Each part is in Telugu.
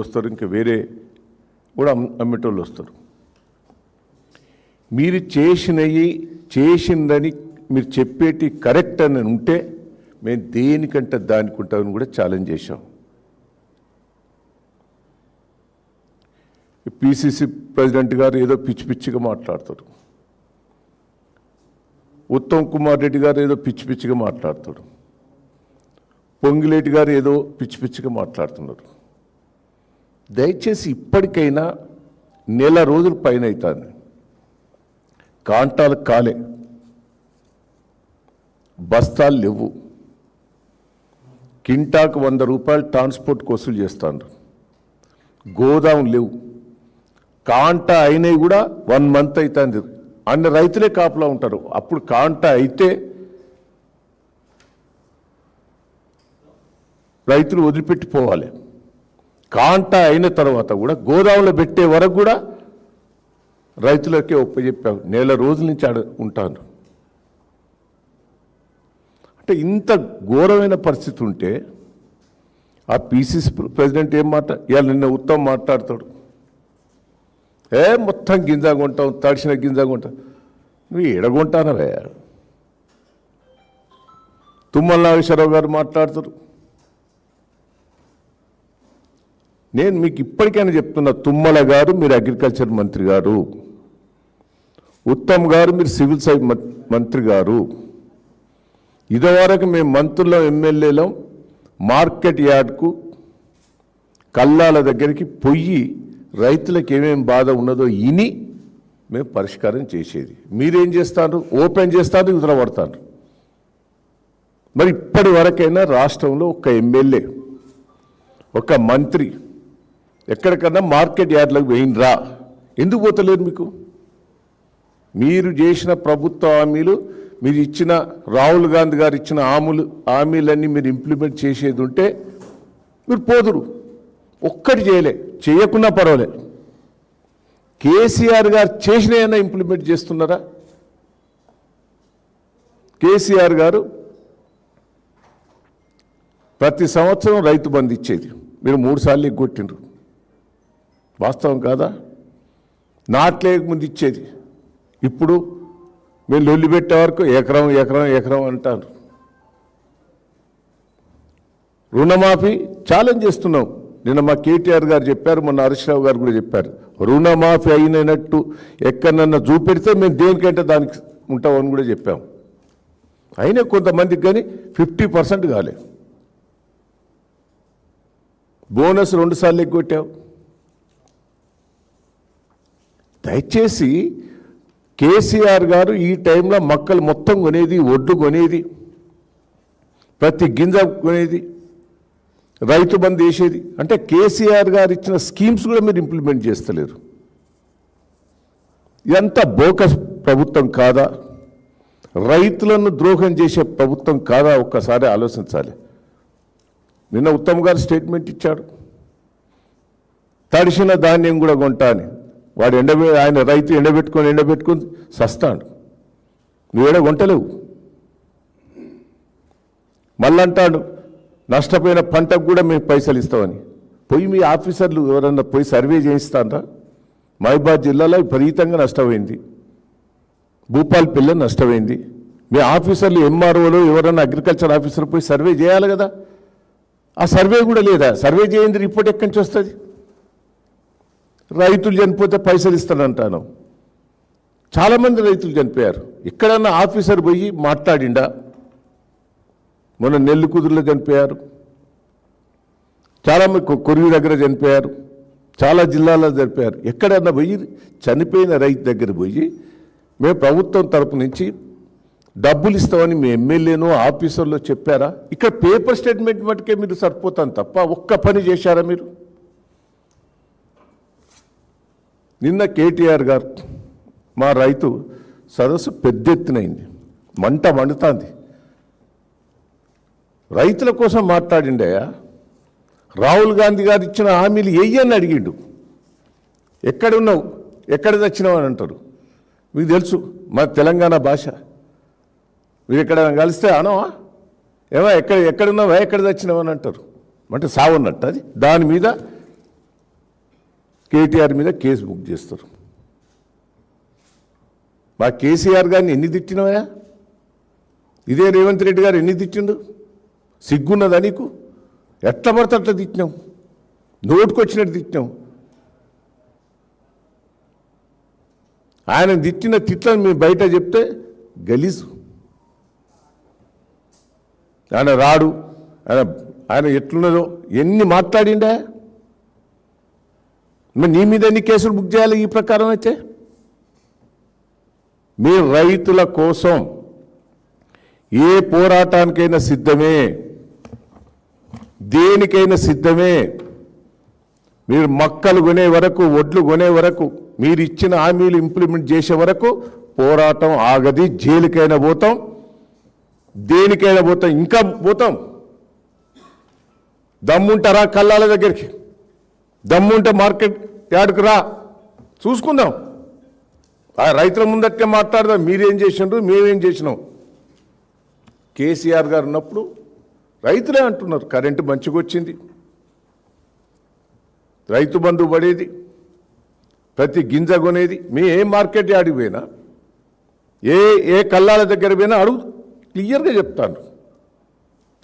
వస్తారు, ఇంకా వేరే కూడా అమ్మేటోళ్ళు వస్తారు. మీరు చేసిందని మీరు చెప్పేటి కరెక్ట్ అని ఉంటే మేము దేనికంటే దానికి ఉంటామని కూడా ఛాలెంజ్ చేశాం. పిసిసి ప్రెసిడెంట్ గారు ఏదో పిచ్చి పిచ్చిగా మాట్లాడతారు, ఉత్తమ్ కుమార్ రెడ్డి గారు ఏదో పిచ్చి పిచ్చిగా మాట్లాడతాడు, పొంగిలేటి గారు ఏదో పిచ్చి పిచ్చిగా మాట్లాడుతున్నారు. దయచేసి ఇప్పటికైనా నెల రోజుల పైన అవుతుంది, కాంటాలు కాలే, బస్తాలు లేవు, కింటాకు 100 రూపాయలు ట్రాన్స్పోర్ట్ వసూలు చేస్తాను, గోదాం లేవు, కాంటా అయినవి కూడా 1 మంత్ అవుతుంది. అన్ని రైతులే కాపులా ఉంటారు. అప్పుడు కాంటా అయితే రైతులు వదిలిపెట్టిపోవాలి. కాంటా అయిన తర్వాత కూడా గోదాంలో పెట్టే వరకు కూడా రైతులకే ఒప్పచెప్పాం. నెల రోజుల నుంచి ఉంటాను. అంటే ఇంత ఘోరమైన పరిస్థితి ఉంటే ఆ పిసిసి ప్రెసిడెంట్ ఏం ఇవాళ నిన్న ఉత్తమ్ మాట్లాడతాడు, మొత్తం గింజా కొంటాం, తడిసిన గింజా కొంటాం. నువ్వు ఎడగొంటానవే. తుమ్మల నాగేశ్వరరావు గారు మాట్లాడతారు. నేను మీకు ఇప్పటికైనా చెప్తున్నా, తుమ్మల గారు మీరు అగ్రికల్చర్ మంత్రి గారు, ఉత్తమ్ గారు మీరు సివిల్ సైడ్ మంత్రి గారు. ఇదివరకు మేము మంత్రులం ఎమ్మెల్యేలం మార్కెట్ యార్డ్కు కల్లాల దగ్గరికి పొయ్యి రైతులకు ఏమేమి బాధ ఉన్నదో ఇని మేము పరిష్కారం చేసేది. మీరేం చేస్తారు? ఓపెన్ చేస్తారు, ఇతర పడతారు. మరి ఇప్పటి వరకైనా రాష్ట్రంలో ఒక ఎమ్మెల్యే, ఒక మంత్రి ఎక్కడికన్నా మార్కెట్ యార్డ్లకు పోయినరా? ఎందుకు పోతలేరు? మీకు మీరు చేసిన ప్రభుత్వ హామీలు, మీరు ఇచ్చిన రాహుల్ గాంధీ గారు ఇచ్చిన హామీలన్నీ మీరు ఇంప్లిమెంట్ చేసేది ఉంటే మీరు పోదురు. ఒక్కటి చేయకున్నా పర్వాలేదు. కేసీఆర్ గారు చేసినైనా ఇంప్లిమెంట్ చేస్తున్నారా? కేసీఆర్ గారు ప్రతి సంవత్సరం రైతు బంధు ఇచ్చేది, మీరు 3 సార్లు ఎగ్గొట్టిండ్రు. వాస్తవం కాదా? నాట్లేక ముందు ఇచ్చేది, ఇప్పుడు మీరు లొల్లి పెట్టే వరకు ఎకరం ఎకరం ఎకరం అంటారు. రుణమాఫీ ఛాలెంజ్ చేస్తున్నాం. నిన్న మా కేటీఆర్ గారు చెప్పారు, మొన్న హరీష్ రావు గారు కూడా చెప్పారు, రుణమాఫీ అయినట్టు ఎక్కడన్నా చూపెడితే మేము దేనికంటే దానికి ఉంటామని కూడా చెప్పాం. అయినా కొంతమందికి కానీ 50% కాలే. బోనస్ 2 సార్లు ఎగ్గొట్టావు. దయచేసి కేసీఆర్ గారు ఈ టైంలో మక్కలు మొత్తం కొనేది, ఒడ్డు కొనేది, ప్రతి గింజ కొనేది, రైతు బంధు వేసేది. అంటే కేసీఆర్ గారు ఇచ్చిన స్కీమ్స్ కూడా మీరు ఇంప్లిమెంట్ చేస్తలేరు. ఇదంతా బోకస్ ప్రభుత్వం కాదా? రైతులను ద్రోహం చేసే ప్రభుత్వం కాదా? ఒక్కసారి ఆలోచించాలి. నిన్న ఉత్తమ్ గారు స్టేట్మెంట్ ఇచ్చాడు, తడిసిన ధాన్యం కూడా కొంటా అని. వాడు ఆయన రైతు ఎండబెట్టుకొని సస్తాడు. నువ్వు ఏడ కొంటలేవు. మళ్ళీ అంటాడు నష్టపోయిన పంటకు కూడా మేము పైసలు ఇస్తామని. పోయి మీ ఆఫీసర్లు ఎవరన్నా పోయి సర్వే చేయిస్తారా? మహబూబాబాద్ జిల్లాలో విపరీతంగా నష్టమైంది, భూపాలపల్లి నష్టమైంది. మీ ఆఫీసర్లు ఎంఆర్ఓలు ఎవరన్నా అగ్రికల్చర్ ఆఫీసర్ పోయి సర్వే చేయాలి కదా. ఆ సర్వే కూడా లేదా? సర్వే చేయండి, రిపోర్ట్ ఎక్కడి నుంచి వస్తుంది? రైతులు చనిపోతే పైసలు ఇస్తానంటాను. చాలామంది రైతులు చనిపోయారు. ఎక్కడన్నా ఆఫీసర్ పోయి మాట్లాడిండా? మొన్న నెల్లికుదురులో చనిపోయారు, చాలామంది కొరివి దగ్గర చనిపోయారు, చాలా జిల్లాల్లో చనిపోయారు. ఎక్కడన్నా పోయి చనిపోయిన రైతు దగ్గర పోయి మేము ప్రభుత్వం తరపు నుంచి డబ్బులు ఇస్తామని మీ ఎమ్మెల్యేనో ఆఫీసర్లో చెప్పారా? ఇక్కడ పేపర్ స్టేట్మెంట్ మటుకే మీరు సరిపోతాను తప్ప ఒక్క పని చేశారా మీరు? నిన్న కేటీఆర్ గారు మా రైతు సదస్సు పెద్ద ఎత్తునైంది, మంట మండుతుంది. రైతుల కోసం మాట్లాడిండయా? రాహుల్ గాంధీ గారు ఇచ్చిన హామీలు ఏయని అడిగిండు. ఎక్కడున్నావు, ఎక్కడ తెచ్చినావు అని అంటారు. మీకు తెలుసు మా తెలంగాణ భాష. మీరు ఎక్కడ కలిస్తే అనవా ఏమో ఎక్కడున్నావా, ఎక్కడ తెచ్చినావు అని అంటారు. అంటే సావన్నట్టు అది. దాని మీద కేటీఆర్ మీద కేసు బుక్ చేస్తారు. మా కేసీఆర్ గారిని ఎన్ని తిట్టినవా? ఇదే రేవంత్ రెడ్డి గారు ఎన్ని తిట్టిండు? సిగ్గున్నదా నీకు? ఎట్లా పడితే అట్లా తిట్టినావు, నోటుకొచ్చినట్టు తిట్టినావు. ఆయన తిట్టిన తిట్లను మేము బయట చెప్తే గలీజు. ఆయన రాడు, ఆయన ఎట్లున్నదో ఎన్ని మాట్లాడిండా. మరి నీ మీద ఎన్ని కేసులు బుక్ చేయాలి ఈ ప్రకారం అయితే? మీ రైతుల కోసం ఏ పోరాటానికైనా సిద్ధమే, దేనికైనా సిద్ధమే. మీరు మక్కలు కొనే వరకు, ఒడ్లు కొనే వరకు, మీరు ఇచ్చిన హామీలు ఇంప్లిమెంట్ చేసే వరకు పోరాటం ఆగది. జైలుకైనా పోతాం, దేనికైనా పోతాం, ఇంకా పోతాం. దమ్ముంటారా కల్లాల దగ్గరికి? దమ్ముంటే మార్కెట్ యార్డ్కి రా, చూసుకుందాం. ఆ రైతుల ముందట్టే మాట్లాడదాం. మీరేం చేసినారు, మేమేం చేసినాం. కేసీఆర్ గారు ఉన్నప్పుడు రైతులే అంటున్నారు కరెంటు మంచిగా వచ్చింది, రైతు బంధు పడేది, ప్రతి గింజ కొనేది. మీ ఏ మార్కెట్ యార్డ్కి పోయినా, ఏ కల్లాల దగ్గర పోయినా అడుగు, క్లియర్గా చెప్తాను.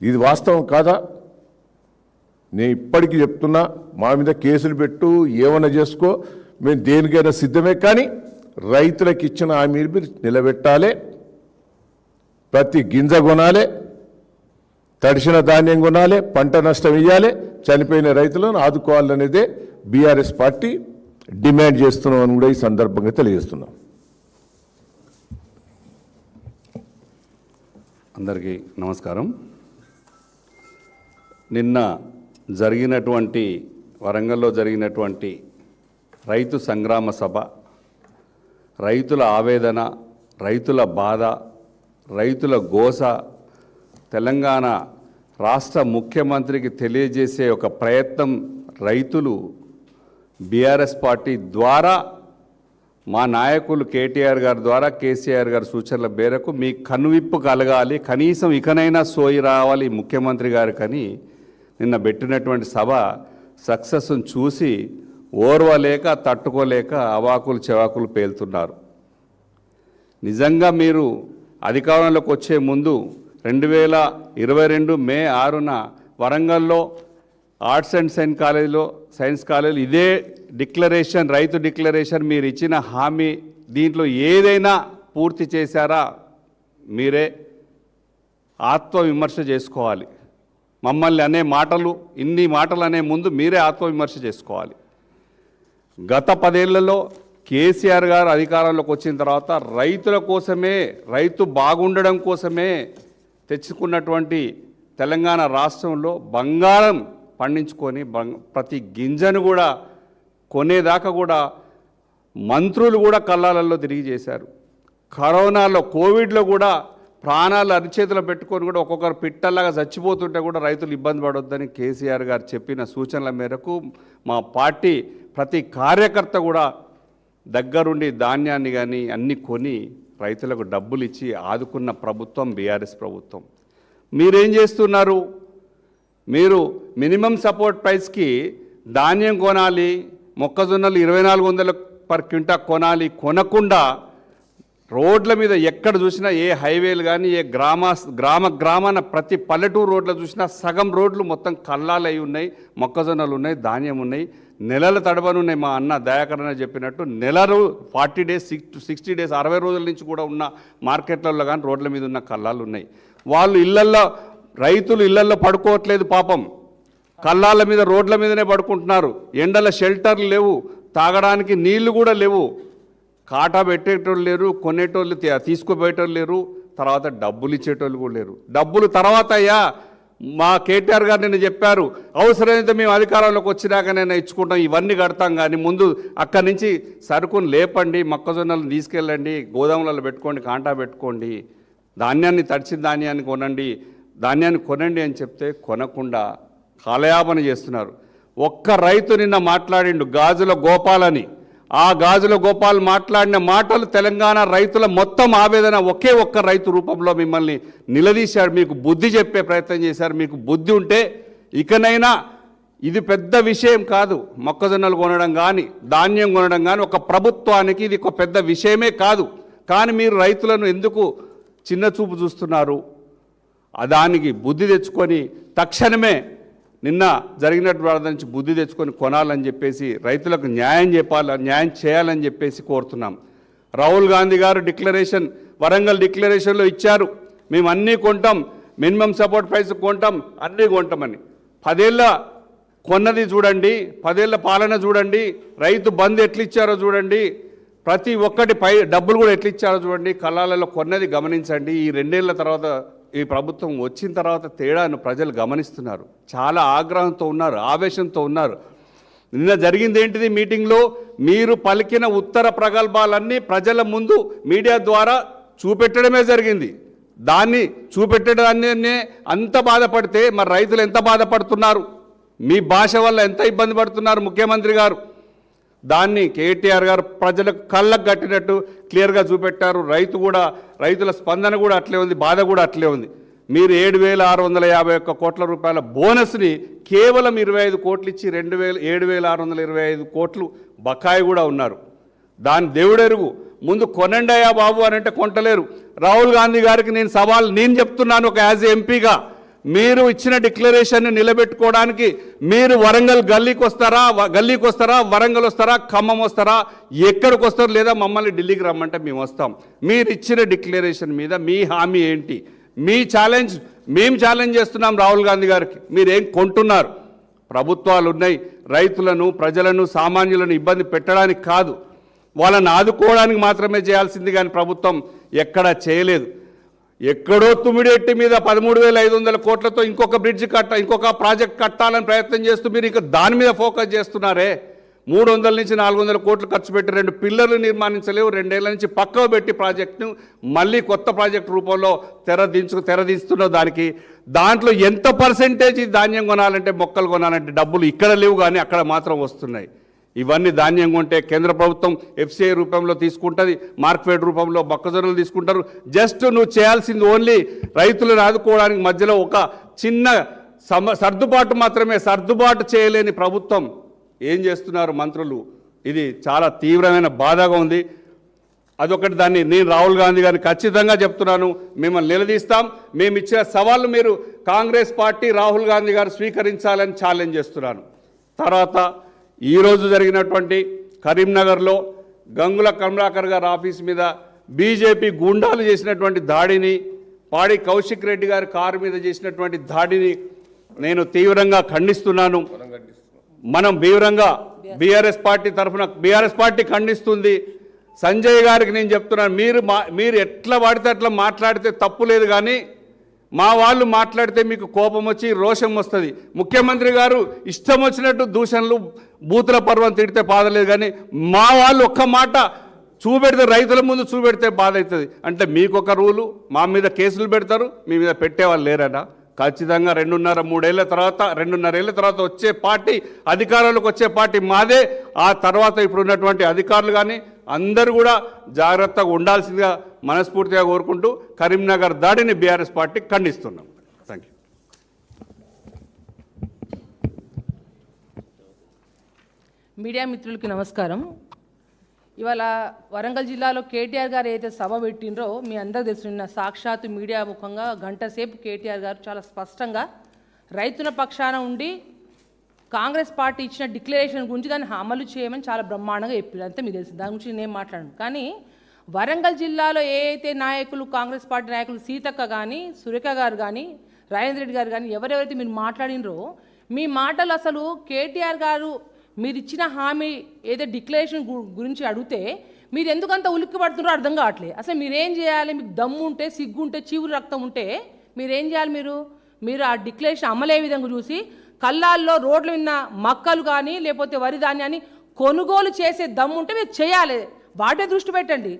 ఇది వాస్తవం కాదా? నేను ఇప్పటికీ చెప్తున్నా, మా మీద కేసులు పెట్టు, ఏమైనా చేసుకో, మేము దేనికైనా సిద్ధమే. కానీ రైతులకు ఇచ్చిన హామీలు మీరు నిలబెట్టాలి. ప్రతి గింజ కొనాలి, తడిసిన ధాన్యం కొనాలి, పంట నష్టం ఇవ్వాలి, చనిపోయిన రైతులను ఆదుకోవాలనేదే బీఆర్ఎస్ పార్టీ డిమాండ్ చేస్తున్నాం అని కూడా ఈ సందర్భంగా తెలియజేస్తున్నాం. అందరికీ నమస్కారం. నిన్న జరిగినటువంటి వరంగల్లో జరిగినటువంటి రైతు సంగ్రామ సభ, రైతుల ఆవేదన, రైతుల బాధ, రైతుల గోస తెలంగాణ రాష్ట్ర ముఖ్యమంత్రికి తెలియజేసే ఒక ప్రయత్నం రైతులు బీఆర్ఎస్ పార్టీ ద్వారా, మా నాయకులు కేటీఆర్ గారి ద్వారా, కేసీఆర్ గారి సూచనల మేరకు మీ కనువిప్పు కలగాలి, కనీసం ఇకనైనా సోయి రావాలి ముఖ్యమంత్రి గారికని నిన్న పెట్టినటువంటి సభ సక్సెస్ను చూసి ఓర్వలేక, తట్టుకోలేక అవాకులు చెవాకులు పేలుతున్నారు. నిజంగా మీరు అధికారంలోకి వచ్చే ముందు 2022 మే 6న వరంగల్లో ఆర్ట్స్ అండ్ సైన్స్ కాలేజీలో ఇదే డిక్లరేషన్, రైతు డిక్లరేషన్ మీరు ఇచ్చిన హామీ, దీంట్లో ఏదైనా పూర్తి చేశారా? మీరే ఆత్మవిమర్శ చేసుకోవాలి. మమ్మల్ని అనే మాటలు, ఇన్ని మాటలు అనే ముందు మీరే ఆత్మవిమర్శ చేసుకోవాలి. గత 10 ఏళ్లలో కేసీఆర్ గారు అధికారంలోకి వచ్చిన తర్వాత రైతుల కోసమే, రైతు బాగుండడం కోసమే తెచ్చుకున్నటువంటి తెలంగాణ రాష్ట్రంలో బంగారం పండించుకొని ప్రతి గింజను కూడా కొనేదాకా కూడా మంత్రులు కూడా కళ్ళాలలో తిరిగి చేశారు. కరోనాలో, కోవిడ్లో కూడా ప్రాణాలు అరిచేతులు పెట్టుకొని కూడా ఒక్కొక్కరు పిట్టల్లాగా చచ్చిపోతుంటే కూడా రైతులు ఇబ్బంది పడొద్దని కేసీఆర్ గారు చెప్పిన సూచనల మేరకు మా పార్టీ ప్రతి కార్యకర్త కూడా దగ్గరుండి ధాన్యాన్ని కానీ అన్ని కొని రైతులకు డబ్బులు ఇచ్చి ఆదుకున్న ప్రభుత్వం బీఆర్ఎస్ ప్రభుత్వం. మీరేం చేస్తున్నారు? మీరు మినిమం సపోర్ట్ ప్రైస్కి ధాన్యం కొనాలి, మొక్కజొన్నలు 2400 పర్ క్వింటా కొనాలి, కొనకుండా రోడ్ల మీద ఎక్కడ చూసినా, ఏ హైవేలు కానీ, ఏ గ్రామాన ప్రతి పల్లెటూరు రోడ్లు చూసినా సగం రోడ్లు మొత్తం కల్లాలు అయి ఉన్నాయి, మొక్కజొన్నలు ఉన్నాయి, ధాన్యం ఉన్నాయి, నెలల తడబని ఉన్నాయి. మా అన్న దయాకరణ చెప్పినట్టు నెలలు 40 డేస్ 60 డేస్ 60 రోజుల నుంచి కూడా ఉన్న మార్కెట్లలో కానీ రోడ్ల మీద ఉన్న కల్లాలు ఉన్నాయి. వాళ్ళు ఇళ్లల్లో, రైతులు ఇళ్లల్లో పడుకోవట్లేదు పాపం, కల్లాల మీద రోడ్ల మీదనే పడుకుంటున్నారు. ఎండల షెల్టర్లు లేవు, తాగడానికి నీళ్లు కూడా లేవు, కాటా పెట్టేటోళ్ళు లేరు, కొనేటోళ్ళు తీసుకుపోయేటోళ్ళు లేరు, తర్వాత డబ్బులు ఇచ్చేటోళ్ళు కూడా లేరు. డబ్బులు తర్వాత అయ్యా, మా కేటీఆర్ గారు నిన్న చెప్పారు, అవసరమైతే మేము అధికారంలోకి వచ్చినాకనైనా ఇచ్చుకుంటాం, ఇవన్నీ కడతాం, కానీ ముందు అక్కడి నుంచి సరుకును లేపండి, మొక్కజొన్నలు తీసుకెళ్ళండి, గోదాములలో పెట్టుకోండి, కాంటా పెట్టుకోండి, ధాన్యాన్ని, తడిచిన ధాన్యాన్ని కొనండి అని చెప్తే కొనకుండా కాలయాపన చేస్తున్నారు. ఒక్క రైతు నిన్న మాట్లాడిండు, గాజుల గోపాలని. ఆ గాజుల గోపాల్ మాట్లాడిన మాటలు తెలంగాణ రైతుల మొత్తం ఆవేదన ఒకే ఒక్క రైతు రూపంలో మిమ్మల్ని నిలదీశాడు. మీకు బుద్ధి చెప్పే ప్రయత్నం చేశారు. మీకు బుద్ధి ఉంటే ఇకనైనా ఇది పెద్ద విషయం కాదు. మొక్కజొన్నలు కొనడం కానీ ధాన్యం కొనడం కానీ ఒక ప్రభుత్వానికి ఇది ఒక పెద్ద విషయమే కాదు. కానీ మీరు రైతులను ఎందుకు చిన్న చూపు చూస్తున్నారు? దానికి బుద్ధి తెచ్చుకొని తక్షణమే నిన్న జరిగినటువంటి నుంచి బుద్ధి తెచ్చుకొని కొనాలని చెప్పేసి రైతులకు న్యాయం చేయాలని చెప్పేసి కోరుతున్నాం. రాహుల్ గాంధీ గారు డిక్లరేషన్ వరంగల్ డిక్లరేషన్లో ఇచ్చారు, మేము అన్నీ కొంటాం, మినిమం సపోర్ట్ ప్రైస్ కొంటాం, అన్నీ కొంటామని. 10 ఏళ్ళ కొన్నది చూడండి, 10 ఏళ్ళ పాలన చూడండి, రైతు బంధు ఎట్లిచ్చారో చూడండి, ప్రతి ఒక్కటి డబ్బులు కూడా ఎట్లిచ్చారో చూడండి, కళ్ళాలలో కొన్నది గమనించండి. ఈ 2 ఏళ్ల తర్వాత ఈ ప్రభుత్వం వచ్చిన తర్వాత తేడాను ప్రజలు గమనిస్తున్నారు, చాలా ఆగ్రహంతో ఉన్నారు, ఆవేశంతో ఉన్నారు. నిన్న జరిగింది ఏంటిది? మీటింగ్లో మీరు పలికిన ఉత్తర ప్రగల్భాలన్నీ ప్రజల ముందు మీడియా ద్వారా చూపెట్టడమే జరిగింది. దాన్ని చూపెట్టడాన్నే అంత బాధపడితే మరి రైతులు ఎంత బాధపడుతున్నారు, మీ భాష వల్ల ఎంత ఇబ్బంది పడుతున్నారు ముఖ్యమంత్రి గారు, దాన్ని కేటీఆర్ గారు ప్రజలకు కళ్ళకు కట్టినట్టు క్లియర్గా చూపెట్టారు. రైతుల స్పందన కూడా అట్లే ఉంది, బాధ కూడా అట్లే ఉంది. మీరు 7,651 కోట్ల రూపాయల బోనస్ని కేవలం 25 కోట్లు ఇచ్చి 7,625 కోట్లు బకాయి కూడా ఉన్నారు. దాని దేవుడెరుగు. ముందు కొనండయా బాబు అని అంటే కొంటలేరు. రాహుల్ గాంధీ గారికి నేను చెప్తున్నాను ఒక యాజ్ ఎంపీగా, మీరు ఇచ్చిన డిక్లరేషన్ని నిలబెట్టుకోవడానికి మీరు వరంగల్ గల్లీకి వస్తారా, వరంగల్ వస్తారా, ఖమ్మం వస్తారా, ఎక్కడికి వస్తారు, లేదా మమ్మల్ని ఢిల్లీకి రమ్మంటే మేము వస్తాం. మీరు ఇచ్చిన డిక్లరేషన్ మీద మీ హామీ ఏంటి? మీ ఛాలెంజ్ మేము ఛాలెంజ్ చేస్తున్నాం రాహుల్ గాంధీ గారికి. మీరేం కొంటున్నారు? ప్రభుత్వాలు ఉన్నాయి, రైతులను, ప్రజలను, సామాన్యులను ఇబ్బంది పెట్టడానికి కాదు, వాళ్ళని ఆదుకోవడానికి మాత్రమే చేయాల్సింది. కానీ ప్రభుత్వం ఎక్కడా చేయలేదు. ఎక్కడో తుమ్మిడెట్టి మీద 13,500 కోట్లతో ఇంకొక ప్రాజెక్ట్ కట్టాలని ప్రయత్నం చేస్తూ మీరు ఇంకా దాని మీద ఫోకస్ చేస్తున్నారే. 300 నుంచి 400 కోట్లు ఖర్చు పెట్టి 2 పిల్లర్లు నిర్మాణించలేవు. 2 ఏళ్ల నుంచి పక్కకు పెట్టి ప్రాజెక్టును మళ్ళీ కొత్త ప్రాజెక్టు రూపంలో తెరదీస్తున్న దాంట్లో ఎంత పర్సెంటేజ్ ధాన్యం కొనాలంటే, మొక్కలు కొనాలంటే డబ్బులు ఇక్కడ లేవు, కానీ అక్కడ మాత్రం వస్తున్నాయి. ఇవన్నీ ధాన్యం కొంటే కేంద్ర ప్రభుత్వం FCI రూపంలో తీసుకుంటుంది, మార్క్ఫెడ్ రూపంలో మొక్కజొన్నలు తీసుకుంటారు. జస్ట్ నువ్వు చేయాల్సింది ఓన్లీ రైతులను ఆదుకోవడానికి మధ్యలో ఒక చిన్న సర్దుబాటు మాత్రమే. సర్దుబాటు చేయలేని ప్రభుత్వం ఏం చేస్తున్నారు మంత్రులు? ఇది చాలా తీవ్రమైన బాధగా ఉంది. అదొకటి. దాన్ని నేను రాహుల్ గాంధీ గారిని ఖచ్చితంగా చెప్తున్నాను, మిమ్మల్ని నిలదీస్తాం. మేము ఇచ్చిన సవాళ్ళు మీరు కాంగ్రెస్ పార్టీ, రాహుల్ గాంధీ గారు స్వీకరించాలని ఛాలెంజ్ చేస్తున్నాను. తర్వాత ఈరోజు జరిగినటువంటి కరీంనగర్లో గంగుల కమలాకర్ గారి ఆఫీస్ మీద బీజేపీ గూండాలు చేసినటువంటి దాడిని, పాడి కౌశిక్ రెడ్డి గారి కారు మీద చేసినటువంటి దాడిని నేను తీవ్రంగా ఖండిస్తున్నాను. మనం తీవ్రంగా బీఆర్ఎస్ పార్టీ తరఫున బీఆర్ఎస్ పార్టీ ఖండిస్తుంది. సంజయ్ గారికి నేను చెప్తున్నాను, మీరు ఎట్లా పడితే అట్లా మాట్లాడితే తప్పు లేదు, కానీ మా వాళ్ళు మాట్లాడితే మీకు కోపం వచ్చి రోషం వస్తుంది. ముఖ్యమంత్రి గారు ఇష్టం వచ్చినట్టు దూషణలు, బూతుల పర్వం తిడితే బాధలేదు, కానీ మా వాళ్ళు ఒక్క మాట చూపెడితే, రైతుల ముందు చూపెడితే బాధ అవుతుంది. అంటే మీకు ఒక రూలు, మా మీద కేసులు పెడతారు, మీ మీద పెట్టేవాళ్ళు లేరనా? ఖచ్చితంగా 2.5 ఏళ్ల తర్వాత వచ్చే పార్టీ, అధికారంలోకి వచ్చే పార్టీ మాదే. ఆ తర్వాత ఇప్పుడు ఉన్నటువంటి అధికారులు కానీ అందరూ కూడా జాగ్రత్తగా ఉండాల్సిందిగా మనస్ఫూర్తిగా కోరుకుంటూ కరీంనగర్ దాడిని బీఆర్ఎస్ పార్టీ ఖండిస్తున్నాం. Thank you. మీడియా మిత్రులకి నమస్కారం. ఇవాళ వరంగల్ జిల్లాలో కేటీఆర్ గారు ఏదైతే సభ పెట్టినరో మీ అందరికీ తెలుసు. సాక్షాత్తు మీడియా ముఖంగా గంట సేపు కేటీఆర్ గారు చాలా స్పష్టంగా రైతుల పక్షాన ఉండి కాంగ్రెస్ పార్టీ ఇచ్చిన డిక్లరేషన్ గురించి దాన్ని అమలు చేయమని చాలా బ్రహ్మాండంగా చెప్పారు. అంతే మీకు తెలుసు, దాని గురించి నేను మాట్లాడను. కానీ వరంగల్ జిల్లాలో ఏ అయితే నాయకులు, కాంగ్రెస్ పార్టీ నాయకులు సీతక్క కానీ, సురేఖ గారు కానీ, రాజేంద్ర రెడ్డి గారు కానీ ఎవరెవరైతే మీరు మాట్లాడినరో, మీ మాటలు అసలు కేటీఆర్ గారు మీరు ఇచ్చిన హామీ ఏదో డిక్లరేషన్ గురించి అడిగితే మీరు ఎందుకంత ఉలిక్కి పడుతున్నారో అర్థం కావట్లేదు. అసలు మీరేం చేయాలి? మీకు దమ్ము ఉంటే, సిగ్గు ఉంటే, చీవులు రక్తం ఉంటే మీరేం చేయాలి? మీరు ఆ డిక్లరేషన్ అమలే విధంగా చూసి కళ్ళాల్లో రోడ్ల మీద మక్కలు కానీ లేకపోతే వరి ధాన్యాన్ని కొనుగోలు చేసే దమ్ము ఉంటే మీరు చేయాలి. వాటే దృష్టి పెట్టండి.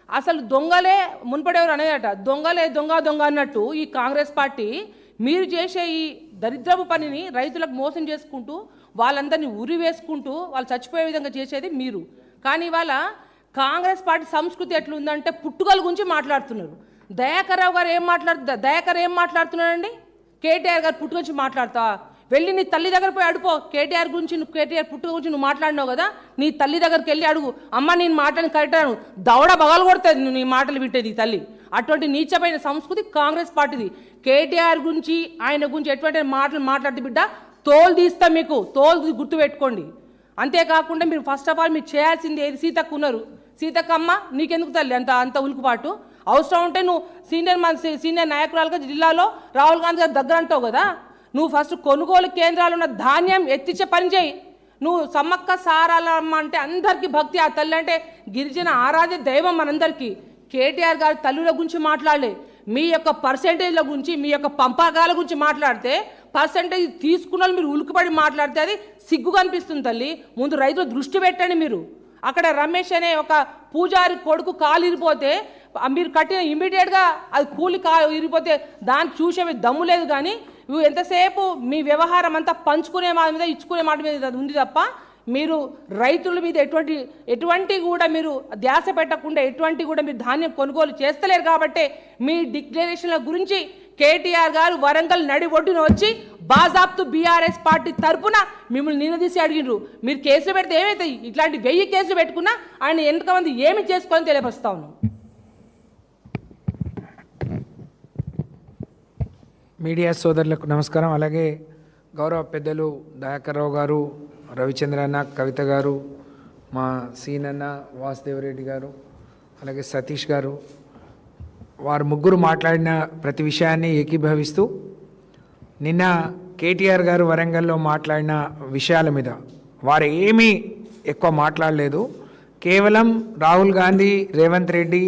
అసలు దొంగలే మున్పడేవారు అనేదట, దొంగలే దొంగ అన్నట్టు ఈ కాంగ్రెస్ పార్టీ మీరు చేసే ఈ దరిద్రపు పనిని రైతులకు మోసం చేసుకుంటూ వాళ్ళందరినీ ఉరి వేసుకుంటూ వాళ్ళు చచ్చిపోయే విధంగా చేసేది మీరు. కానీ ఇవాళ కాంగ్రెస్ పార్టీ సంస్కృతి ఎట్లుందంటే పుట్టుకల గురించి మాట్లాడుతున్నారు. దయాకర్ రావు గారు ఏం మాట్లాడుతున్నారండి? కేటీఆర్ గారు పుట్టుక గురించి మాట్లాడుతా వెళ్ళి నీ తల్లి దగ్గర పోయి అడుపో. కేటీఆర్ గురించి నువ్వు కేటీఆర్ పుట్టుక గురించి నువ్వు మాట్లాడినావు కదా, నీ తల్లి దగ్గరికి వెళ్ళి అడుగు, అమ్మ నేను మాట్లాడిన కరెక్టాను, దవడ బగలు కొడుతుంది నీ మాటలు వింటే నీ తల్లి. అటువంటి నీచమైన సంస్కృతి కాంగ్రెస్ పార్టీది. కేటీఆర్ గురించి ఆయన గురించి ఎటువంటి మాటలు మాట్లాడితే బిడ్డ తోలు తీస్తా, మీకు తోలు గుర్తుపెట్టుకోండి. అంతేకాకుండా మీరు ఫస్ట్ ఆఫ్ ఆల్ మీరు చేయాల్సింది ఏది, సీతక్క ఉన్నారు, సీతక్కమ్మ నీకెందుకు తల్లి అంత ఉలుకుపాటు? అవసరం ఉంటే నువ్వు సీనియర్ నాయకురాలుగా జిల్లాలో రాహుల్ గాంధీ గారి దగ్గర అంటావు కదా, నువ్వు ఫస్ట్ కొనుగోలు కేంద్రాలు ఉన్న ధాన్యం ఎత్తిచ్చే పని చేయి. నువ్వు సమ్మక్క సారాలమ్మ అంటే అందరికీ భక్తి, ఆ తల్లి అంటే గిరిజన ఆరాధ్య దైవం మనందరికీ. కేటీఆర్ గారి తల్లుల గురించి మాట్లాడలే, మీ యొక్క పర్సెంటేజ్ల గురించి, మీ యొక్క పంపకాల గురించి మాట్లాడితే, పర్సెంటేజ్ తీసుకున్న మీరు ఉలికిపడి మాట్లాడితే అది సిగ్గుగా అనిపిస్తుంది తల్లి. ముందు రైతులు దృష్టి పెట్టండి మీరు. అక్కడ రమేష్ అనే ఒక పూజారి కొడుకు కాలు ఇరిపోతే మీరు కట్టిన ఇమీడియట్గా అది కూలి ఇరిపోతే దాన్ని చూసే దమ్ము లేదు. కానీ నువ్వు ఎంతసేపు మీ వ్యవహారం అంతా పంచుకునే మాట మీద ఇచ్చుకునే మాట మీద ఉంది తప్ప మీరు రైతుల మీద ఎటువంటి కూడా మీరు ధ్యాస పెట్టకుండా ఎటువంటి కూడా మీరు ధాన్యం కొనుగోలు చేస్తలేరు. కాబట్టి మీ డిక్లరేషన్ల గురించి కేటీఆర్ గారు వరంగల్ నడి ఒడ్డున వచ్చి బాజాబ్తు బీఆర్ఎస్ పార్టీ తరఫున మిమ్మల్ని నిలదీసి అడిగినారు. మీరు కేసులు పెడితే ఏమవుతాయి? ఇట్లాంటి 1000 కేసులు పెట్టుకున్నా ఆయన ఎంతమంది ఏమి చేసుకోవాలని తెలియపరుస్తా ఉన్నాం. మీడియా సోదరులకు నమస్కారం. అలాగే గౌరవ పెద్దలు దయాకర్ రావు గారు, రవిచంద్రన్న, కవిత గారు, మా సీనన్న, వాసుదేవరెడ్డి గారు, అలాగే సతీష్ గారు, వారు ముగ్గురు మాట్లాడిన ప్రతి విషయాన్ని ఏకీభవిస్తూ నిన్న కేటీఆర్ గారు వరంగల్లో మాట్లాడిన విషయాల మీద వారు ఏమీ ఎక్కువ మాట్లాడలేదు. కేవలం రాహుల్ గాంధీ, రేవంత్ రెడ్డి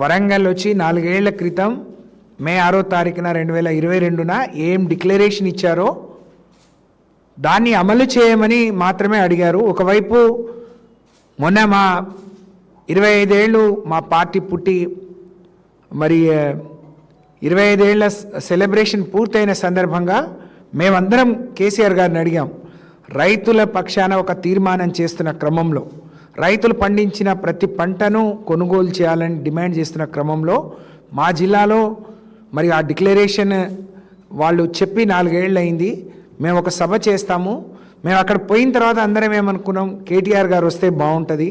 వరంగల్ వచ్చి 4 ఏళ్ల క్రితం మే 6వ తారీఖున 2022న ఏం డిక్లరేషన్ ఇచ్చారో దాన్ని అమలు చేయమని మాత్రమే అడిగారు. ఒకవైపు మొన్న మా 25 ఏళ్ళు మా పార్టీ పుట్టి మరి 25 ఏళ్ల సెలబ్రేషన్ పూర్తయిన సందర్భంగా మేమందరం కేసీఆర్ గారిని అడిగాం, రైతుల పక్షాన ఒక తీర్మానం చేస్తున్న క్రమంలో, రైతులు పండించిన ప్రతి పంటను కొనుగోలు చేయాలని డిమాండ్ చేస్తున్న క్రమంలో మా జిల్లాలో మరి ఆ డిక్లరేషన్ వాళ్ళు చెప్పి 4 ఏళ్ళు అయింది. మేము ఒక సభ చేస్తాము. మేము అక్కడ పోయిన తర్వాత అందరం ఏమనుకున్నాం, కేటీఆర్ గారు వస్తే బాగుంటుంది,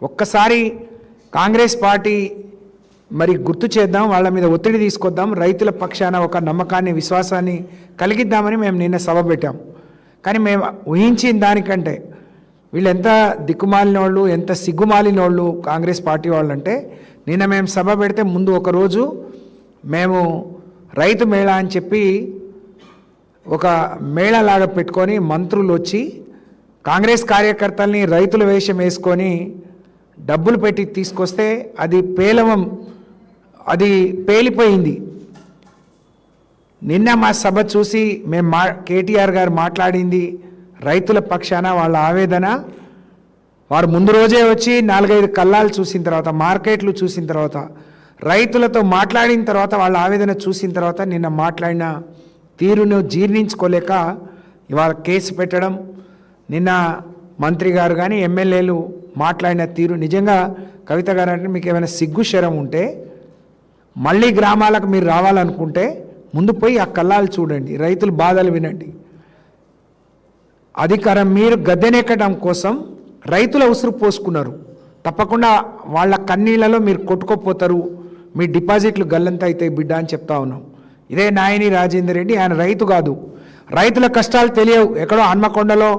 ఒక్కసారి కాంగ్రెస్ పార్టీ మరి గుర్తు చేద్దాం, వాళ్ళ మీద ఒత్తిడి తీసుకొద్దాం, రైతుల పక్షాన ఒక నమ్మకాన్ని, విశ్వాసాన్ని కలిగిద్దామని మేము నిన్న సభ పెట్టాం. కానీ మేము ఊహించిన దానికంటే వీళ్ళు ఎంత దిక్కుమాలిన వాళ్ళు, ఎంత సిగ్గుమాలిన వాళ్ళు కాంగ్రెస్ పార్టీ వాళ్ళు అంటే, నిన్న మేము సభ పెడితే ముందు ఒకరోజు మేము రైతు మేళా అని చెప్పి ఒక మేళాలాగా పెట్టుకొని మంత్రులు వచ్చి కాంగ్రెస్ కార్యకర్తల్ని రైతుల వేషం వేసుకొని డబ్బులు పెట్టి తీసుకొస్తే అది పేలిపోయింది. నిన్న మా సభ చూసి మేము కేటీఆర్ గారు మాట్లాడింది రైతుల పక్షాన, వాళ్ళ ఆవేదన, వారు ముందు రోజే వచ్చి 4-5 కల్లాలు చూసిన తర్వాత, మార్కెట్లు చూసిన తర్వాత, రైతులతో మాట్లాడిన తర్వాత, వాళ్ళ ఆవేదన చూసిన తర్వాత నిన్న మాట్లాడిన తీరును జీర్ణించుకోలేక ఇవాళ కేసు పెట్టడం, నిన్న మంత్రి గారు కానీ ఎమ్మెల్యేలు మాట్లాడిన తీరు, నిజంగా కవిత గారు అంటే మీకు ఏమైనా సిగ్గు శరం ఉంటే మళ్ళీ గ్రామాలకు మీరు రావాలనుకుంటే ముందు పోయి ఆ కల్లాలు చూడండి, రైతుల బాధలు వినండి. అధికారం మీరు గద్దెనెక్కడం కోసం రైతుల ఉసురు పోసుకున్నారు. తప్పకుండా వాళ్ళ కన్నీళ్లలో మీరు కొట్టుకోపోతారు, మీ డిపాజిట్లు గల్లంత అవుతాయి బిడ్డ అని చెప్తా ఉన్నాం. ఇదే నాయని రాజేందర్ రెడ్డి, ఆయన రైతు కాదు, రైతుల కష్టాలు తెలియవు. ఎక్కడో హన్మకొండలో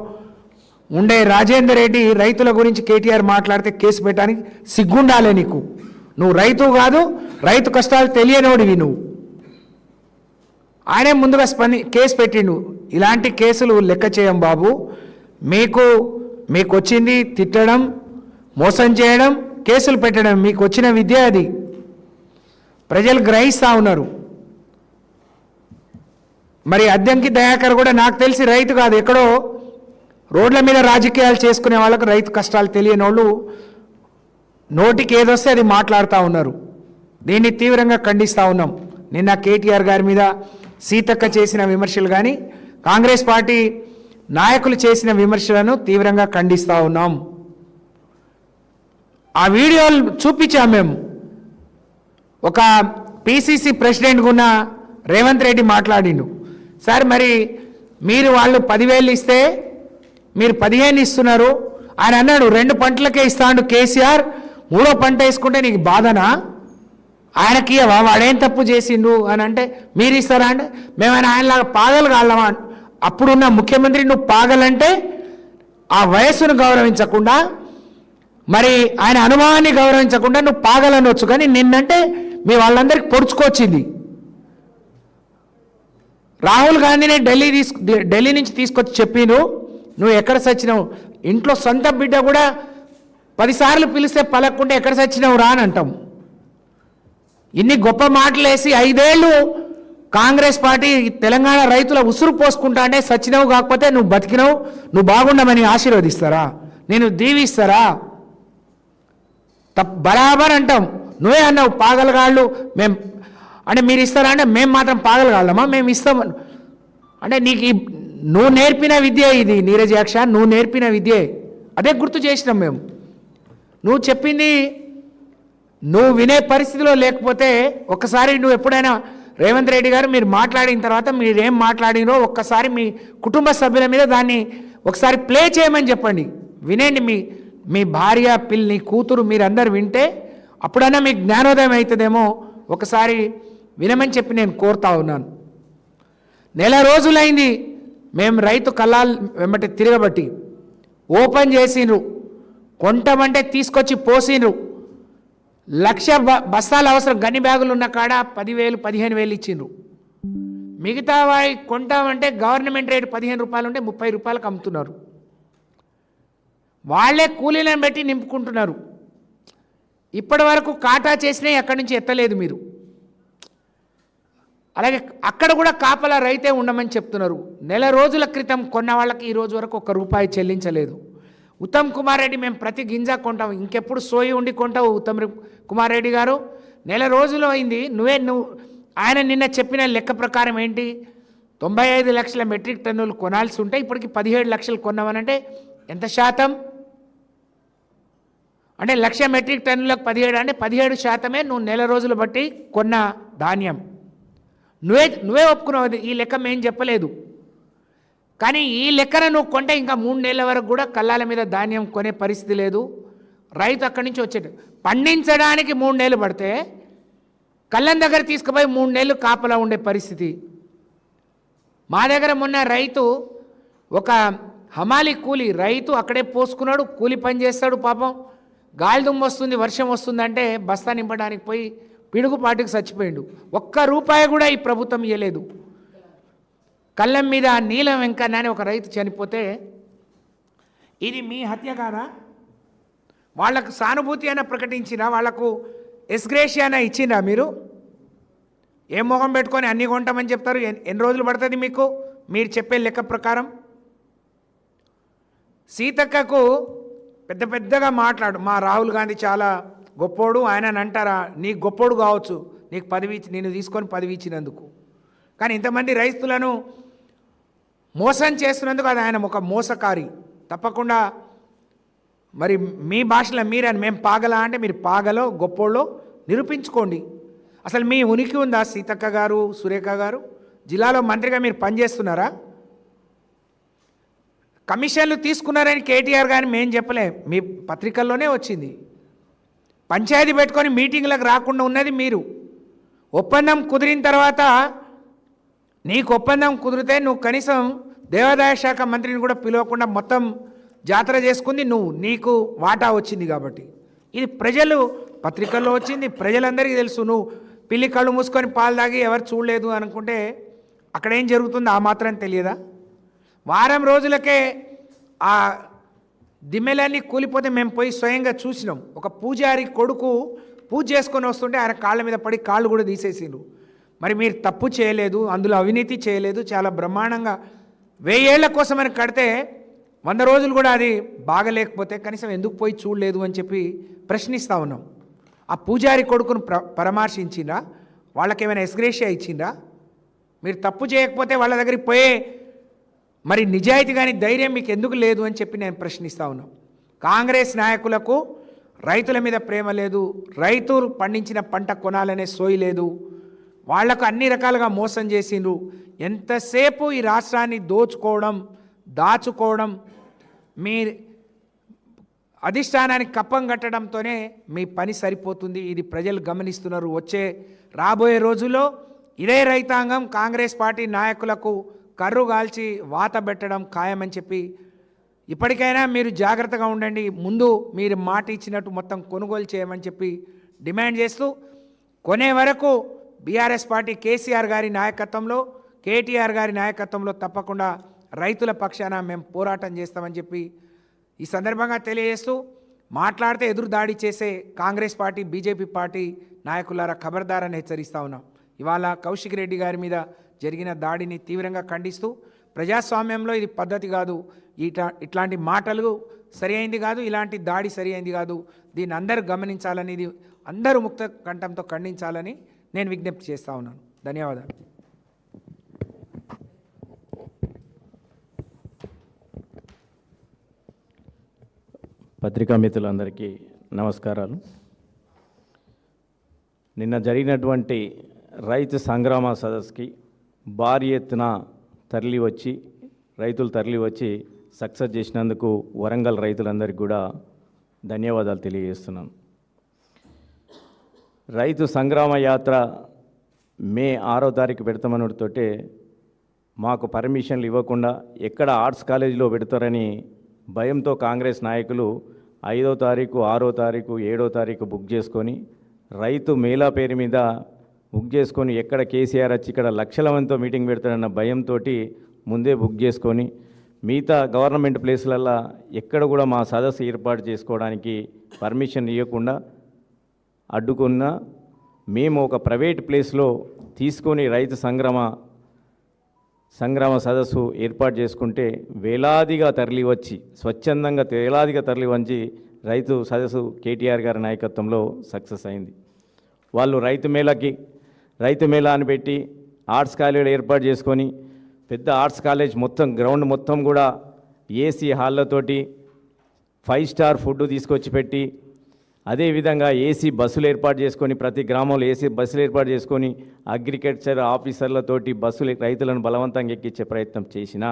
ఉండే రాజేందర్ రెడ్డి రైతుల గురించి కేటీఆర్ మాట్లాడితే కేసు పెట్టడానికి సిగ్గుండాలే నీకు. నువ్వు రైతు కాదు, రైతు కష్టాలు తెలియనోడివి నువ్వు. ఆయనే ముందుగా కేసు పెట్టిండు. ఇలాంటి కేసులు లెక్క చేయం బాబు, మీకు వచ్చింది తిట్టడం, మోసం చేయడం, కేసులు పెట్టడం, మీకు వచ్చిన విద్య అది. ప్రజలు గ్రహిస్తూ ఉన్నారు. మరి అద్దంకి దయాకర్ కూడా నాకు తెలిసి రైతు కాదు, ఎక్కడో రోడ్ల మీద రాజకీయాలు చేసుకునే వాళ్ళకు రైతు కష్టాలు తెలియని వాళ్ళు నోటికి ఏదొస్తే అది మాట్లాడుతూ ఉన్నారు. దీన్ని తీవ్రంగా ఖండిస్తూ ఉన్నాం. నిన్న కేటీఆర్ గారి మీద సీతక్క చేసిన విమర్శలు కానీ కాంగ్రెస్ పార్టీ నాయకులు చేసిన విమర్శలను తీవ్రంగా ఖండిస్తూ ఉన్నాం. ఆ వీడియోలు చూపించాం మేము. ఒక పిసిసి ప్రెసిడెంట్గా ఉన్న రేవంత్ రెడ్డి మాట్లాడిండు, సార్ మరి మీరు వాళ్ళు 10,000 ఇస్తే మీరు 15 ఇస్తున్నారు. ఆయన అన్నాడు 2 పంటలకే ఇస్తాడు కేసీఆర్, 3వ పంట వేసుకుంటే నీకు బాధనా? ఆయనకి ఇవ్వవా? వాడేం తప్పు చేసిండు అని అంటే మీరు ఇస్తారా అంటే మేమైనా ఆయనలాగా పాగలు కాళ్ళమా? అప్పుడున్న ముఖ్యమంత్రి నువ్వు పాగలంటే ఆ వయస్సును గౌరవించకుండా, మరి ఆయన అనుభవాన్ని గౌరవించకుండా నువ్వు పాగలనొచ్చు. కానీ నిన్నంటే మీ వాళ్ళందరికీ పొడుచుకొచ్చింది. రాహుల్ గాంధీని ఢిల్లీ నుంచి తీసుకొచ్చి చెప్పిను నువ్వు ఎక్కడ సచ్చినావు, ఇంట్లో సొంత బిడ్డ కూడా 10 సార్లు పిలిస్తే పలక్కుంటే ఎక్కడ సచ్చినావు రా అని అంటాం. ఇన్ని గొప్ప మాటలు వేసి 5 ఏళ్ళు కాంగ్రెస్ పార్టీ తెలంగాణ రైతుల ఉసురు పోసుకుంటా అంటే సచ్చినావు కాకపోతే నువ్వు బతికినావు, నువ్వు బాగుండమని ఆశీర్వదిస్తారా? నేను దీవిస్తారా? బరాబర్ అంటాం. నువ్వే అన్నావు పాగలగాళ్ళు మేము అంటే మీరు ఇస్తారా అంటే మేము మాత్రం పాగలగాళ్ళమా? మేము ఇస్తాం అంటే నీకు నువ్వు నేర్పిన విద్య ఇది నీరజాక్ష, నువ్వు నేర్పిన విద్యే. అదే గుర్తు చేసినాం మేము. నువ్వు చెప్పింది నువ్వు వినే పరిస్థితిలో లేకపోతే ఒక్కసారి నువ్వు ఎప్పుడైనా రేవంత్ రెడ్డి గారు మీరు మాట్లాడిన తర్వాత మీరేం మాట్లాడినో ఒక్కసారి మీ కుటుంబ సభ్యుల మీద దాన్ని ఒకసారి ప్లే చేయమని చెప్పండి, వినండి. మీ భార్య పిల్లి కూతురు మీరందరూ వింటే అప్పుడన్నా మీకు జ్ఞానోదయం అవుతుందేమో. ఒకసారి వినమని చెప్పి నేను కోరుతా ఉన్నాను. 1 నెల రోజులైంది మేము రైతు కళ్ళాలు వెంబటి తిరగబట్టి ఓపెన్ చేసిండ్రు, కొంటమంటే తీసుకొచ్చి పోసిండ్రు. 1,00,000 బస్తాలు అవసరం, గన్ని బ్యాగులు ఉన్న కాడ 10,000 15,000 ఇచ్చిండ్రు. మిగతా వారి కొంటామంటే గవర్నమెంట్ రేటు 15 రూపాయలు ఉంటే 30 రూపాయలకు అమ్ముతున్నారు. వాళ్ళే కూలీలను పెట్టి నింపుకుంటున్నారు. ఇప్పటి వరకు కాటా చేసినా ఎక్కడి నుంచి ఎత్తలేదు మీరు. అలాగే అక్కడ కూడా కాపలా రైతే ఉండమని చెప్తున్నారు. 1 నెల రోజుల క్రితం కొన్న వాళ్ళకి ఈ రోజు వరకు 1 రూపాయి చెల్లించలేదు. ఉత్తమ్ కుమార్ రెడ్డి మేము ప్రతి గింజ కొంటాం, ఇంకెప్పుడు సోయి ఉండి కొంటావు ఉత్తమ్ కుమార్ రెడ్డి గారు? 1 నెల రోజులు అయింది. నువ్వు ఆయన నిన్న చెప్పిన లెక్క ప్రకారం ఏంటి, 95 లక్షల మెట్రిక్ టన్నులు కొనాల్సి ఉంటే ఇప్పటికి 17 లక్షలు కొన్నామనంటే ఎంత శాతం? అంటే 1,00,000 మెట్రిక్ టన్నులకు 17 అంటే 17% నువ్వు 1 నెల రోజులు బట్టి కొన్న ధాన్యం. నువ్వే ఒప్పుకున్నావు. ఈ లెక్క మేము చెప్పలేదు. కానీ ఈ లెక్కన నువ్వు కొంటే ఇంకా 3 నెలల వరకు కూడా కళ్ళాల మీద ధాన్యం కొనే పరిస్థితి లేదు. రైతు అక్కడి నుంచి వచ్చేది పండించడానికి 3 నెలలు పడితే కళ్ళం దగ్గర తీసుకుపోయి 3 నెలలు కాపలా ఉండే పరిస్థితి. మా దగ్గర మొన్న రైతు ఒక హమాలి కూలి రైతు అక్కడే పోసుకున్నాడు, కూలి పని చేస్తాడు. పాపం గాలి దుమ్ము వస్తుంది, వర్షం వస్తుందంటే బస్తా నింపడానికి పోయి పిడుగుపాటుకు చచ్చిపోయిండు. 1 రూపాయి కూడా ఈ ప్రభుత్వం ఇవ్వలేదు. కళ్ళం మీద నీలం వెంకన్న అని ఒక రైతు చనిపోతే ఇది మీ హత్య కాదా? వాళ్లకు సానుభూతి అయినా ప్రకటించినా, వాళ్లకు ఎస్గ్రేషియా అయినా ఇచ్చిందా మీరు? ఏం మొహం పెట్టుకొని అన్నీ కొంటామని చెప్తారు? ఎన్ని రోజులు పడుతుంది మీకు మీరు చెప్పే లెక్క ప్రకారం? సీతక్కకు పెద్దగా మాట్లాడు, మా రాహుల్ గాంధీ చాలా గొప్పోడు ఆయన అంటారా? నీకు గొప్పోడు కావచ్చు, నీకు పదవి నేను తీసుకొని పదవి ఇచ్చినందుకు. కానీ ఇంతమంది రైతులను మోసం చేస్తున్నందుకు అది ఆయన ఒక మోసకారి. తప్పకుండా మరి మీ భాషలో మీరని మేము పాగలా అంటే మీరు పాగలో గొప్పోళ్ళో నిరూపించుకోండి. అసలు మీ ఉనికి ఉందా సీతక్క గారు, సురేఖ గారు? జిల్లాలో మంత్రిగా మీరు పనిచేస్తున్నారా? కమిషన్లు తీసుకున్నారని కేటీఆర్ గారిని మేము చెప్పలేం, మీ పత్రికల్లోనే వచ్చింది. పంచాయతీ పెట్టుకొని మీటింగ్లకు రాకుండా ఉన్నది మీరు. ఒప్పందం కుదిరిన తర్వాత నీకు ఒప్పందం కుదిరితే నువ్వు కనీసం దేవాదాయ శాఖ మంత్రిని కూడా పిలవకుండా మొత్తం జాతర చేసుకుంది నువ్వు, నీకు వాటా వచ్చింది కాబట్టి. ఇది ప్రజలు పత్రికల్లో వచ్చింది, ప్రజలందరికీ తెలుసు. నువ్వు పిల్లి కళ్ళు మూసుకొని పాలు తాగి ఎవరు చూడలేదు అనుకుంటే అక్కడ ఏం జరుగుతుందో ఆ మాత్రం తెలియదా? వారం రోజులకే ఆ దిమ్మెలన్నీ కూలిపోతే మేము పోయి స్వయంగా చూసినాం. ఒక పూజారి కొడుకు పూజ చేసుకొని వస్తుంటే ఆయన కాళ్ళ మీద పడి కాళ్ళు కూడా తీసేసిండ్రు. మరి మీరు తప్పు చేయలేదు, అందులో అవినీతి చేయలేదు, చాలా బ్రహ్మాండంగా 1000 ఏళ్ల కోసమని కడితే 100 రోజులు కూడా అది బాగలేకపోతే కనీసం ఎందుకు పోయి చూడలేదు అని చెప్పి ప్రశ్నిస్తూ ఉన్నాం. ఆ పూజారి కొడుకును పరామర్శించిందా? వాళ్ళకేమైనా ఎస్గ్రేషియా ఇచ్చిందా? మీరు తప్పు చేయకపోతే వాళ్ళ దగ్గరికి పోయే మరి నిజాయితీ కానీ ధైర్యం మీకు ఎందుకు లేదు అని చెప్పి నేను ప్రశ్నిస్తూ ఉన్నాం. కాంగ్రెస్ నాయకులకు రైతుల మీద ప్రేమ లేదు, రైతులు పండించిన పంట కొనాలనే సోయి లేదు. వాళ్లకు అన్ని రకాలుగా మోసం చేసిండ్రు. ఎంతసేపు ఈ రాష్ట్రాన్ని దోచుకోవడం, దాచుకోవడం, మీ అధిష్టానానికి కప్పం కట్టడంతోనే మీ పని సరిపోతుంది. ఇది ప్రజలు గమనిస్తున్నారు. రాబోయే రోజుల్లో ఇదే రైతాంగం కాంగ్రెస్ పార్టీ నాయకులకు కర్రు కాల్చి వాత పెట్టడం ఖాయమని చెప్పి ఇప్పటికైనా మీరు జాగ్రత్తగా ఉండండి. ముందు మీరు మాట ఇచ్చినట్టు మొత్తం కొనుగోలు చేయమని చెప్పి డిమాండ్ చేస్తూ, కొనే వరకు బీఆర్ఎస్ పార్టీ కేసీఆర్ గారి నాయకత్వంలో, కేటీఆర్ గారి నాయకత్వంలో తప్పకుండా రైతుల పక్షాన మేము పోరాటం చేస్తామని చెప్పి ఈ సందర్భంగా తెలియజేస్తూ, మాట్లాడితే ఎదురు దాడి చేసే కాంగ్రెస్ పార్టీ, బీజేపీ పార్టీ నాయకులారా ఖబర్దారని హెచ్చరిస్తూ ఉన్నాం. ఇవాళ కౌశిక్ రెడ్డి గారి మీద జరిగిన దాడిని తీవ్రంగా ఖండిస్తూ, ప్రజాస్వామ్యంలో ఇది పద్ధతి కాదు, ఇట్లాంటి మాటలు సరి అయింది కాదు, ఇలాంటి దాడి సరి అయింది కాదు, దీన్ని అందరూ గమనించాలని, ఇది అందరూ ముక్త కంఠంతో ఖండించాలని నేను విజ్ఞప్తి చేస్తూ ఉన్నాను. ధన్యవాదాలు. పత్రికా మిత్రులందరికీ నమస్కారాలు. నిన్న జరిగినటువంటి రైతు సంగ్రామ సదస్సుకి భారీ ఎత్తున రైతులు తరలి వచ్చి సక్సెస్ చేసినందుకు వరంగల్ రైతులందరికీ కూడా ధన్యవాదాలు తెలియజేస్తున్నాను. రైతు సంగ్రామ యాత్ర మే 6వ తారీఖు పెడతామనుడితోటే మాకు పర్మిషన్లు ఇవ్వకుండా ఎక్కడ ఆర్ట్స్ కాలేజీలో పెడతారని భయంతో కాంగ్రెస్ నాయకులు 5వ తారీఖు, 6వ తారీఖు, 7వ తారీఖు బుక్ చేసుకొని రైతు మేళా పేరు మీద బుక్ చేసుకొని ఎక్కడ కేసీఆర్ వచ్చి ఇక్కడ లక్షల మందితో మీటింగ్ పెడతాడన్న భయంతో ముందే బుక్ చేసుకొని మిగతా గవర్నమెంట్ ప్లేసులల్లో ఎక్కడ కూడా మా సదస్సు ఏర్పాటు చేసుకోవడానికి పర్మిషన్ ఇవ్వకుండా అడ్డుకున్న మేము ఒక ప్రైవేట్ ప్లేస్లో తీసుకొని రైతు సంగ్రామ సదస్సు ఏర్పాటు చేసుకుంటే వేలాదిగా తరలి వచ్చి స్వచ్ఛందంగా వేలాదిగా తరలి వచ్చి రైతు సదస్సు కేటీఆర్ గారి నాయకత్వంలో సక్సెస్ అయింది. వాళ్ళు రైతు మేళా అని పెట్టి ఆర్ట్స్ కాలేజీలు ఏర్పాటు చేసుకొని పెద్ద ఆర్ట్స్ కాలేజ్ మొత్తం గ్రౌండ్ మొత్తం కూడా ఏసీ హాళ్ళతోటి 5 స్టార్ ఫుడ్ తీసుకొచ్చి పెట్టి, అదేవిధంగా ఏసీ బస్సులు ఏర్పాటు చేసుకొని ప్రతి గ్రామంలో ఏసీ బస్సులు ఏర్పాటు చేసుకొని అగ్రికల్చర్ ఆఫీసర్లతోటి రైతులను బలవంతంగా ఎక్కించే ప్రయత్నం చేసినా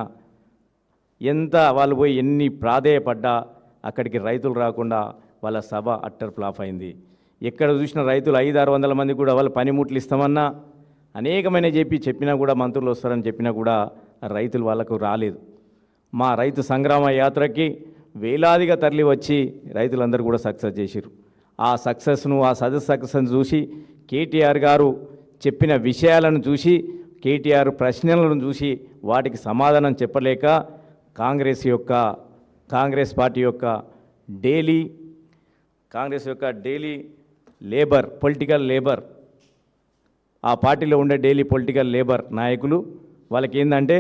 ఎంత వాళ్ళు పోయి ఎన్ని ప్రాధేయపడ్డా అక్కడికి రైతులు రాకుండా వాళ్ళ సభ అట్టర్ ఫ్లాప్ అయింది. ఎక్కడ చూసిన రైతులు 500-600 మంది కూడా వాళ్ళు పనిముట్లు ఇస్తామన్నా అనేకమైన చెప్పినా కూడా మంత్రులు వస్తారని చెప్పినా కూడా రైతులు వాళ్ళకు రాలేదు. మా రైతు సంగ్రామ యాత్రకి వేలాదిగా తరలి వచ్చి రైతులందరూ కూడా సక్సెస్ చేశారు. ఆ సక్సెస్ను చూసి కేటీఆర్ గారు చెప్పిన విషయాలను చూసి, కేటీఆర్ ప్రశ్నలను చూసి వాటికి సమాధానం చెప్పలేక కాంగ్రెస్ పార్టీ యొక్క డైలీ పొలిటికల్ లేబర్, ఆ పార్టీలో ఉండే డైలీ పొలిటికల్ లేబర్ నాయకులు వాళ్ళకి ఏంటంటే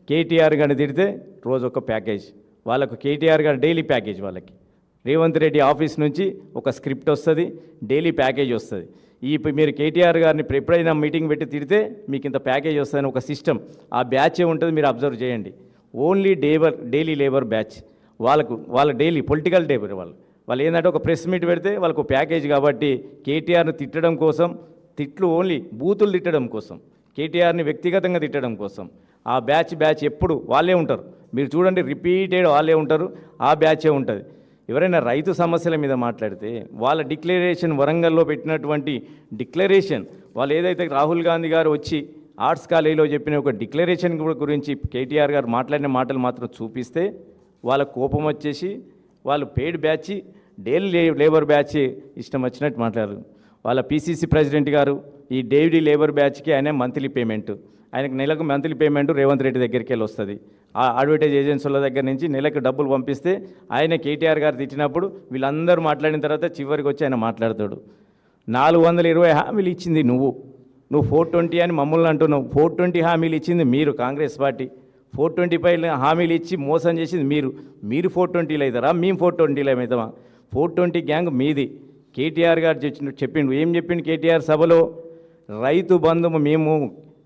కేటీఆర్ గారిని తిడితే రోజు ఒక ప్యాకేజ్, వాళ్ళకు కేటీఆర్ గారు డైలీ ప్యాకేజ్, వాళ్ళకి రేవంత్ రెడ్డి ఆఫీస్ నుంచి ఒక స్క్రిప్ట్ వస్తుంది, డైలీ ప్యాకేజ్ వస్తుంది. మీరు కేటీఆర్ గారిని ఎప్పుడైనా మీటింగ్ పెట్టి తిడితే మీకు ఇంత ప్యాకేజ్ వస్తుందని ఒక సిస్టమ్, ఆ బ్యాచే ఉంటుంది, మీరు అబ్జర్వ్ చేయండి. ఓన్లీ డైలీ లేబర్ బ్యాచ్ వాళ్ళ డైలీ పొలిటికల్ లేబర్ వాళ్ళు ఏంటంటే ఒక ప్రెస్ మీట్ పెడితే వాళ్ళకు ప్యాకేజ్. కాబట్టి కేటీఆర్ని తిట్టడం కోసం, ఓన్లీ బూతులు తిట్టడం కోసం, కేటీఆర్ని వ్యక్తిగతంగా తిట్టడం కోసం ఆ బ్యాచ్ ఎప్పుడు వాళ్ళే ఉంటారు. మీరు చూడండి, రిపీటెడ్ వాళ్ళే ఉంటారు, ఆ బ్యాచే ఉంటుంది. ఎవరైనా రైతు సమస్యల మీద మాట్లాడితే వాళ్ళ డిక్లరేషన్, వరంగల్లో పెట్టినటువంటి డిక్లరేషన్, వాళ్ళు ఏదైతే రాహుల్ గాంధీ గారు వచ్చి ఆర్ట్స్ కాలేజీలో చెప్పిన ఒక డిక్లరేషన్ గురించి కేటీఆర్ గారు మాట్లాడిన మాటలు మాత్రం చూపిస్తే వాళ్ళ కోపం వచ్చేసి వాళ్ళు paid batch, daily labour batch ఇష్టం వచ్చినట్టు మాట్లాడారు. వాళ్ళ పీసీసీ ప్రెసిడెంట్ గారు ఈ డైలీ లేబర్ బ్యాచ్కి ఆయన మంత్లీ పేమెంట్, ఆయనకు నెలకు మంత్లీ పేమెంట్ రేవంత్ రెడ్డి దగ్గరికి వెళ్ళి వస్తుంది. ఆ అడ్వర్టైజ్ ఏజెన్సీల దగ్గర నుంచి నెలకు డబ్బులు పంపిస్తే ఆయన కేటీఆర్ గారు తిట్టినప్పుడు వీళ్ళందరూ మాట్లాడిన తర్వాత చివరికి వచ్చి ఆయన మాట్లాడతాడు. 420 హామీలు ఇచ్చింది నువ్వు 420 అని మమ్మల్ని అంటున్నావు. 420 హామీలు ఇచ్చింది మీరు, కాంగ్రెస్ పార్టీ. 425 హామీలు ఇచ్చి మోసం చేసింది మీరు 420లో అవుతారా, మేము 420లో అవుతామా? 420 గ్యాంగ్ మీది. కేటీఆర్ గారు చెప్పిండు, ఏం చెప్పిండు కేటీఆర్ సభలో? రైతు బంధు మేము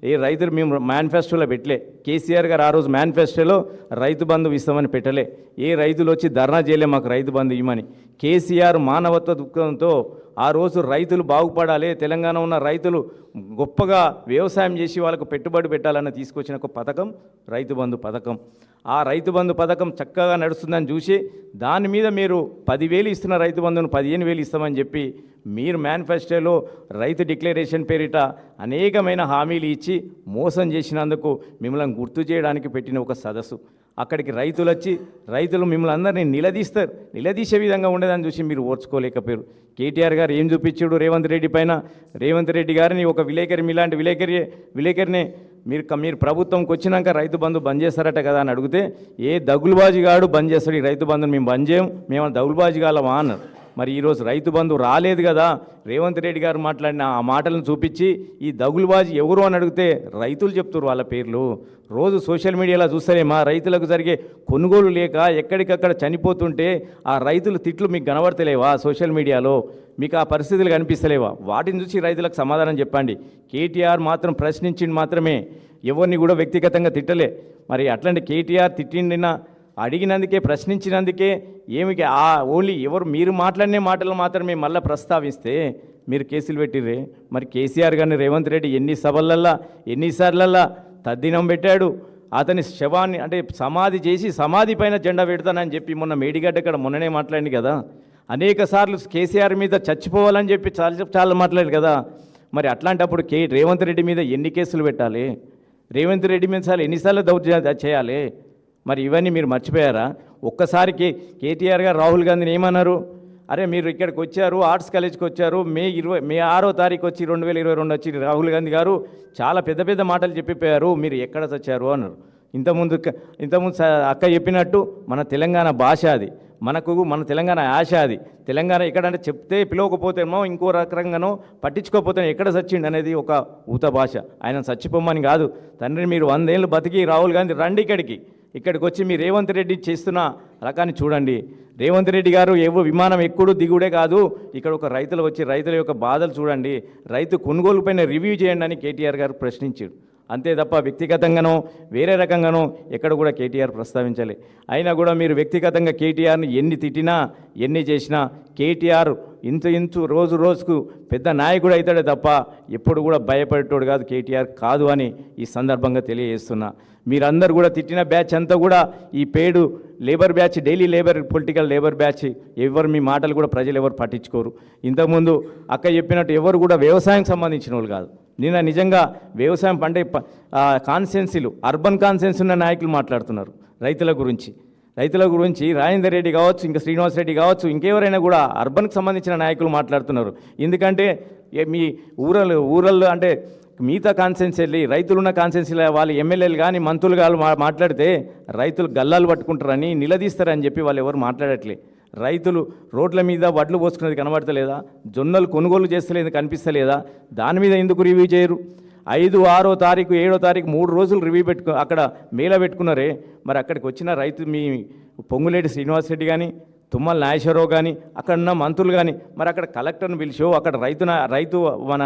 ఏ రైతులు మేము మేనిఫెస్టోలో పెట్టలే. కేసీఆర్ గారు ఆ రోజు మేనిఫెస్టోలో రైతు బంధు ఇస్తామని పెట్టలే. ఏ రైతులు వచ్చి ధర్నా చేయలే మాకు రైతు బంధు ఇవ్వమని. కేసీఆర్ మానవత్వ దుఃఖంతో ఆ రోజు రైతులు బాగుపడాలి, తెలంగాణ ఉన్న రైతులు గొప్పగా వ్యవసాయం చేసి వాళ్ళకు పెట్టుబడి పెట్టాలని తీసుకొచ్చిన ఒక పథకం రైతు బంధు పథకం. ఆ రైతు బంధు పథకం చక్కగా నడుస్తుందని చూసి దాని మీద మీరు 10,000 ఇస్తున్న రైతు బంధును 15,000 ఇస్తామని చెప్పి మీరు మేనిఫెస్టోలో రైతు డిక్లరేషన్ పేరిట అనేకమైన హామీలు ఇచ్చి మోసం చేసినందుకు మిమ్మల్ని గుర్తు చేయడానికి పెట్టిన ఒక సదస్సు. అక్కడికి రైతులు వచ్చి రైతులు మిమ్మల్ని అందరినీ నిలదీస్తారు. నిలదీసే విధంగా ఉండేదని చూసి మీరు ఓర్చుకోలేకపోయారు. కేటీఆర్ గారు ఏం చూపించాడు రేవంత్ రెడ్డి పైన? రేవంత్ రెడ్డి గారిని ఒక విలేకరి, మీలాంటి విలేకరిని మీరు ప్రభుత్వంకి వచ్చినాక రైతు బంధు బంద్ చేస్తారట కదా అని అడిగితే, ఏ దగులుబాజీగాడు బంద్ చేస్తాడు ఈ రైతు బంధుని, మేము బంద్ చేయం, మేము దగులుబాజీగాలమా అన్నారు. మరి ఈరోజు రైతు బంధు రాలేదు కదా, రేవంత్ రెడ్డి గారు మాట్లాడిన ఆ మాటలను చూపించి ఈ దగులుబాజీ ఎవరు అని అడిగితే రైతులు చెప్తారు వాళ్ళ పేర్లు. రోజు సోషల్ మీడియాలో చూస్తారేమా రైతులకు జరిగే కొనుగోలు లేక ఎక్కడికక్కడ చనిపోతుంటే ఆ రైతులు తిట్లు మీకు కనబడతలేవా? సోషల్ మీడియాలో మీకు ఆ పరిస్థితులు కనిపిస్తలేవా? వాటిని చూసి రైతులకు సమాధానం చెప్పండి. కేటీఆర్ మాత్రం ప్రశ్నించింది మాత్రమే, ఎవరిని కూడా వ్యక్తిగతంగా తిట్టలే. మరి అట్లాంటి కేటీఆర్ తిట్టిండిన అడిగినందుకే, ప్రశ్నించినందుకే ఏమికి ఆ ఓన్లీ ఎవరు మీరు మాట్లాడిన మాటలు మాత్రమే మళ్ళీ ప్రస్తావిస్తే మీరు కేసులు పెట్టిర్రే. మరి కేసీఆర్ గారిని రేవంత్ రెడ్డి ఎన్ని సభలల్లా ఎన్నిసార్లల్లా తద్దినం పెట్టాడు. అతని శవాన్ని అంటే సమాధి చేసి సమాధి పైన జెండా పెడతానని చెప్పి మొన్న మేడిగడ్డ ఇక్కడ మొన్ననే మాట్లాడింది కదా. అనేక సార్లు కేసీఆర్ మీద చచ్చిపోవాలని చెప్పి చాలా మాట్లాడారు కదా. మరి అట్లాంటప్పుడు రేవంత్ రెడ్డి మీద ఎన్ని కేసులు పెట్టాలి? రేవంత్ రెడ్డి మీద ఎన్నిసార్లు దౌర్జన్యం చేయాలి? మరి ఇవన్నీ మీరు మర్చిపోయారా? ఒక్కసారికి కేటీఆర్ గారు రాహుల్ గాంధీని ఏమన్నారు? అరే మీరు ఇక్కడికి వచ్చారు, ఆర్ట్స్ కాలేజ్కి వచ్చారు, మే 6వ తారీఖు వచ్చి 2022 వచ్చి రాహుల్ గాంధీ గారు చాలా పెద్ద పెద్ద మాటలు చెప్పిపోయారు, మీరు ఎక్కడ చచ్చారు అన్నారు. ఇంతకుముందు అక్క చెప్పినట్టు మన తెలంగాణ భాష అది, మన తెలంగాణ యాస అది. తెలంగాణ ఎక్కడంటే చెప్తే పిలవకపోతేమో ఇంకో రకంగానో పట్టించుకోకపోతే ఎక్కడ చచ్చిండు అనేది ఒక ఊత భాష. ఆయన చచ్చిపోమని కాదు, తండ్రి మీరు 100 ఏళ్ళు బతికి రాహుల్ గాంధీ రండి ఇక్కడికి వచ్చి మీ రేవంత్ రెడ్డి చేస్తున్న రకాన్ని చూడండి. రేవంత్ రెడ్డి గారు విమానం ఎక్కుడు దిగుడే కాదు, ఇక్కడ ఒక రైతులు వచ్చి రైతుల యొక్క బాధలు చూడండి, రైతు కొనుగోలు పైన రివ్యూ చేయండి అని కేటీఆర్ గారు ప్రశ్నించాడు. అంతే తప్ప వ్యక్తిగతంగానో వేరే రకంగానో ఎక్కడ కూడా కేటీఆర్ ప్రస్తావించాలి. అయినా కూడా మీరు వ్యక్తిగతంగా కేటీఆర్ని ఎన్ని తిట్టినా ఎన్ని చేసినా కేటీఆర్ ఇంచు రోజుకు పెద్ద నాయకుడు అవుతాడే తప్ప ఎప్పుడు కూడా భయపడేటోడు కాదు, కేటీఆర్ కాదు అని ఈ సందర్భంగా తెలియజేస్తున్నా. మీరందరూ కూడా తిట్టిన బ్యాచ్ అంతా కూడా ఈ paid labour batch, daily labour, political labour batch. ఎవరు మీ మాటలు కూడా ప్రజలు ఎవరు పట్టించుకోరు. ఇంతకుముందు అక్క చెప్పినట్టు ఎవరు కూడా వ్యవసాయం సంబంధించిన వాళ్ళు కాదు. నిన్న నిజంగా వ్యవసాయం పండే కాన్స్టెన్సీలు, అర్బన్ కాన్స్టెన్సీ ఉన్న నాయకులు మాట్లాడుతున్నారు రైతుల గురించి. రాజేందర్ రెడ్డి కావచ్చు, ఇంకా శ్రీనివాస్ రెడ్డి కావచ్చు, ఇంకెవరైనా కూడా అర్బన్కి సంబంధించిన నాయకులు మాట్లాడుతున్నారు. ఎందుకంటే మీ ఊరల్ అంటే మిగతా కాన్స్టెన్సీ వెళ్ళి రైతులున్న కాన్స్టెన్సీలో వాళ్ళు ఎమ్మెల్యేలు కానీ మంత్రులు కానీ మాట్లాడితే రైతులు గల్లాలు పట్టుకుంటారని నిలదీస్తారని చెప్పి వాళ్ళు ఎవరు మాట్లాడట్లే. రైతులు రోడ్ల మీద వడ్లు పోసుకునేది కనబడతలేదా? జొన్నలు కొనుగోలు చేస్తలేదు కనిపిస్తలేదా? దాని మీద ఎందుకు రివ్యూ చేయరు? 5, 6వ తారీఖు 7వ తారీఖు 3 రోజులు రివ్యూ అక్కడ మేళ పెట్టుకున్నారే. మరి అక్కడికి వచ్చిన రైతు మీ పొంగులేటి శ్రీనివాసరెడ్డి కానీ, తుమ్మల నాగేశ్వరరావు కానీ, అక్కడ ఉన్న మంత్రులు కానీ, మరి అక్కడ కలెక్టర్ని పిలిచో, అక్కడ రైతు మన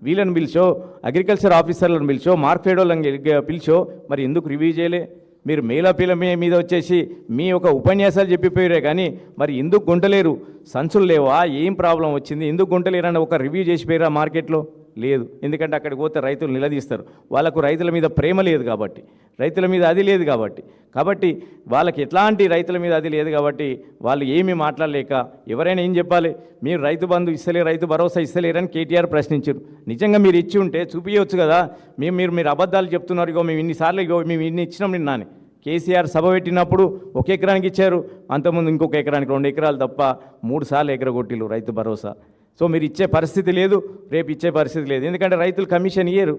వీళ్ళని పిలిచో, అగ్రికల్చర్ ఆఫీసర్లను పిలిచో, మార్కెటోళ్ళని పిలిచో, మరి ఎందుకు రివ్యూ చేయలే? మీరు మేళపీల మీద వచ్చేసి మీ ఒక ఉపన్యాసాలు చెప్పిపోయారే కానీ మరి ఎందుకు గుంటలేరు? సంచులు లేవా? ఏం ప్రాబ్లం వచ్చింది? ఎందుకు గుంటలేరని ఒక రివ్యూ చేసిపోయారా మార్కెట్లో? లేదు. ఎందుకంటే అక్కడికి పోతే రైతులు నిలదీస్తారు. వాళ్ళకు రైతుల మీద ప్రేమ లేదు కాబట్టి, రైతుల మీద అది లేదు కాబట్టి వాళ్ళకి ఎట్లాంటి రైతుల మీద అది లేదు కాబట్టి వాళ్ళు ఏమీ మాట్లాడలేక ఎవరైనా ఏం చెప్పాలి? మీరు రైతు బంధు ఇస్తలేరు, రైతు భరోసా ఇస్తలేరని కేటీఆర్ ప్రశ్నించారు. నిజంగా మీరు ఇచ్చి ఉంటే చూపించవచ్చు కదా. మీరు అబద్ధాలు చెప్తున్నారు, ఇగో మేము మేము ఇన్ని ఇచ్చినాం నిన్నాని. కేసీఆర్ సభ పెట్టినప్పుడు 1 ఎకరానికి ఇచ్చారు, అంతకుముందు ఇంకొక ఎకరానికి 2 ఎకరాలు తప్ప 3 సార్లు ఎకరగొట్టిలు రైతు భరోసా. సో మీరు ఇచ్చే పరిస్థితి లేదు, రేపు ఇచ్చే పరిస్థితి లేదు. ఎందుకంటే రైతులు కమిషన్ ఇయ్యరు.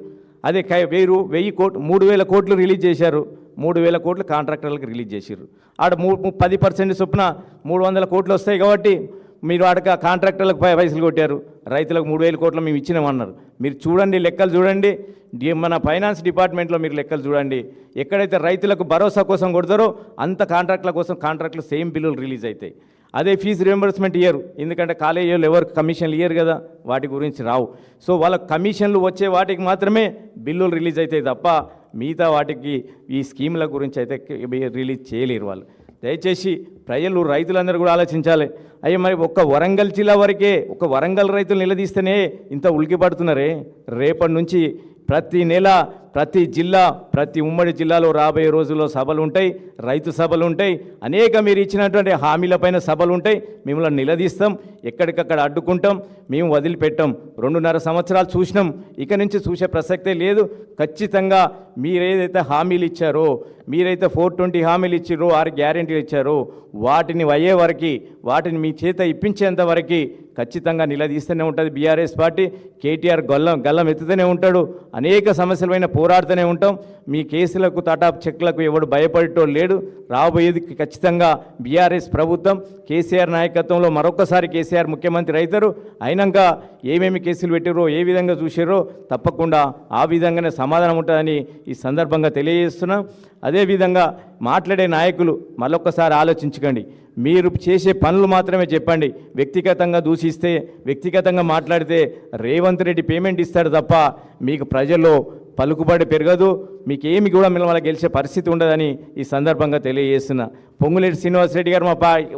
అదే 3,000 కోట్లు రిలీజ్ చేశారు. 3,000 కోట్లు కాంట్రాక్టర్లకు రిలీజ్ చేశారు. ఆడ 10% చొప్పున 300 కోట్లు వస్తాయి కాబట్టి మీరు ఆడక కాంట్రాక్టర్లకు పైసలు కొట్టారు. రైతులకు 3,000 కోట్లు మేము ఇచ్చినామన్నారు. మీరు చూడండి, లెక్కలు చూడండి, మన ఫైనాన్స్ డిపార్ట్మెంట్లో మీరు లెక్కలు చూడండి. ఎక్కడైతే రైతులకు భరోసా కోసం కొడతారో అంత కాంట్రాక్టుల కోసం కాంట్రాక్టులు సేమ్ బిల్లులు రిలీజ్ అవుతాయి. అదే ఫీజు రియంబర్స్మెంట్ ఇయ్యరు, ఎందుకంటే కాలేజీలు ఎవరు కమిషన్లు ఇయ్యరు కదా, వాటి గురించి రావు. సో వాళ్ళ కమిషన్లు వచ్చే వాటికి మాత్రమే బిల్లులు రిలీజ్ అవుతాయి తప్ప మిగతా వాటికి ఈ స్కీముల గురించి అయితే రిలీజ్ చేయలేరు వాళ్ళు. దయచేసి ప్రజలు రైతులందరూ కూడా ఆలోచించాలి. అయ్యే మరి ఒక్క వరంగల్ జిల్లా వరకే, ఒక వరంగల్ రైతులు నిలదీస్తేనే ఇంత ఉలికి పడుతున్నారే. రేపటి నుంచి ప్రతి నెల ప్రతి జిల్లా, ప్రతి ఉమ్మడి జిల్లాలో రాబోయే రోజుల్లో సభలు ఉంటాయి, రైతు సభలు ఉంటాయి, అనేక మీరు ఇచ్చినటువంటి హామీలపైన సభలు ఉంటాయి. మిమ్మల్ని నిలదీస్తాం, ఎక్కడికక్కడ అడ్డుకుంటాం, మేము వదిలిపెట్టాం. 2.5 సంవత్సరాలు చూసినాం, ఇక నుంచి చూసే ప్రసక్తే లేదు. ఖచ్చితంగా మీరేదైతే హామీలు ఇచ్చారో, మీరైతే 420 హామీలు ఇచ్చారో, 6 గ్యారెంటీలు ఇచ్చారో, వాటిని అయ్యే వరకు, వాటిని మీ చేత ఇప్పించేంత వరకు ఖచ్చితంగా నిలదీస్తూనే ఉంటుంది బీఆర్ఎస్ పార్టీ. కేటీఆర్ గల్లం ఎత్తుతూనే ఉంటాడు, అనేక సమస్యలపైన పోరాడుతూనే ఉంటాం. మీ కేసులకు, తాటాప్ చెక్లకు ఎవడు భయపడేటో లేడు. రాబోయేది ఖచ్చితంగా బీఆర్ఎస్ ప్రభుత్వం, కేసీఆర్ నాయకత్వంలో మరొకసారి కేసీఆర్ ముఖ్యమంత్రి అవుతారు. అయినాక ఏమేమి కేసులు పెట్టారో, ఏ విధంగా చూసారో తప్పకుండా ఆ విధంగానే సమాధానం ఉంటుందని ఈ సందర్భంగా తెలియజేస్తున్నాం. అదేవిధంగా మాట్లాడే నాయకులు మరొకసారి ఆలోచించకండి. మీరు చేసే పనులు మాత్రమే చెప్పండి. వ్యక్తిగతంగా దూషిస్తే, వ్యక్తిగతంగా మాట్లాడితే రేవంత్ రెడ్డి పేమెంట్ ఇస్తాడు తప్ప మీకు ప్రజల్లో పలుకుబడి పెరగదు, మీకు ఏమి కూడా మిమ్మల్ని గెలిచే పరిస్థితి ఉండదని ఈ సందర్భంగా తెలియజేస్తున్నా. పొంగులేటి శ్రీనివాసరెడ్డి గారు మా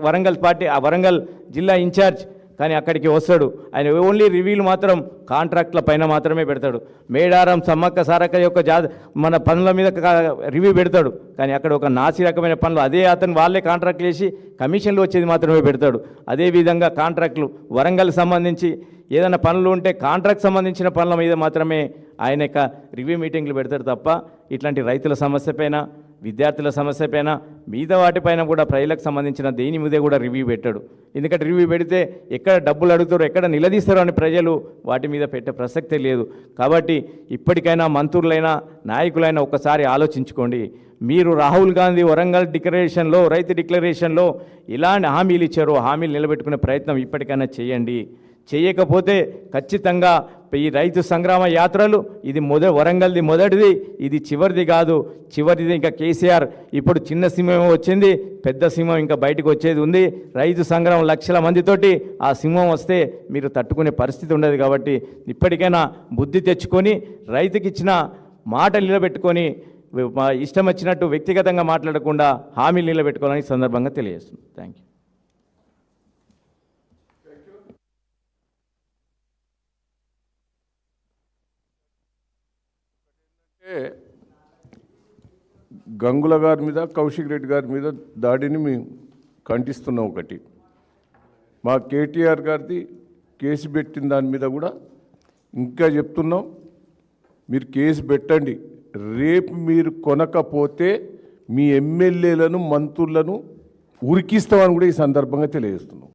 వరంగల్ పార్టీ, ఆ వరంగల్ జిల్లా ఇన్ఛార్జ్, కానీ అక్కడికి వస్తాడు. ఆయన ఓన్లీ రివ్యూలు మాత్రం కాంట్రాక్ట్ల పైన మాత్రమే పెడతాడు. మేడారం సమ్మక్క సారక్క యొక్క మన పనుల మీద రివ్యూ పెడతాడు, కానీ అక్కడ ఒక నాసి రకమైన పనులు అదే అతను వాళ్ళే కాంట్రాక్ట్లు చేసి కమిషన్లు వచ్చేది మాత్రమే పెడతాడు. అదేవిధంగా కాంట్రాక్ట్లు వరంగల్ సంబంధించి ఏదైనా పనులు ఉంటే కాంట్రాక్ట్ సంబంధించిన పనుల మీద మాత్రమే ఆయన యొక్క రివ్యూ మీటింగ్లు పెడతాడు తప్ప ఇట్లాంటి రైతుల సమస్య పైన, విద్యార్థుల సమస్య పైన, మిగతా వాటిపైన కూడా ప్రజలకు సంబంధించిన దేని మీదే కూడా రివ్యూ పెట్టాడు. ఎందుకంటే రివ్యూ పెడితే ఎక్కడ డబ్బులు అడుగుతారో, ఎక్కడ నిలదీస్తారో అని ప్రజలు వాటి మీద పెట్టే ప్రసక్తే లేదు. కాబట్టి ఇప్పటికైనా మంత్రులైనా నాయకులైనా ఒక్కసారి ఆలోచించుకోండి. మీరు రాహుల్ గాంధీ వరంగల్ డిక్లరేషన్లో, రైతు డిక్లరేషన్లో ఎలాంటి హామీలు ఇచ్చారో హామీలు నిలబెట్టుకునే ప్రయత్నం ఇప్పటికైనా చేయండి. చేయకపోతే ఖచ్చితంగా ఈ రైతు సంగ్రామ యాత్రలు ఇది వరంగల్ది మొదటిది, ఇది చివరిది కాదు. చివరిది ఇంకా కేసీఆర్ ఇప్పుడు చిన్న సింహం వచ్చింది, పెద్ద సింహం ఇంకా బయటకు వచ్చేది ఉంది. రైతు సంగ్రామం లక్షల మందితోటి ఆ సింహం వస్తే మీరు తట్టుకునే పరిస్థితి ఉండదు. కాబట్టి ఇప్పటికైనా బుద్ధి తెచ్చుకొని రైతుకి ఇచ్చిన మాట నిలబెట్టుకొని ఇష్టం వచ్చినట్టు వ్యక్తిగతంగా మాట్లాడకుండా హామీలు నిలబెట్టుకోవాలని సందర్భంగా తెలియజేస్తుంది. Thank you. గంగుల గారి మీద, కౌశిక్ రెడ్డి గారి మీద దాడిని మేము ఖండిస్తున్నాం. ఒకటి, మా కేటీఆర్ గారిది కేసు పెట్టిన దాని మీద కూడా ఇంకా చెప్తున్నాం, మీరు కేసు పెట్టండి. రేపు మీరు కొనకపోతే మీ ఎమ్మెల్యేలను, మంత్రులను ఉరికిస్తామని కూడా ఈ సందర్భంగా తెలియజేస్తున్నాం.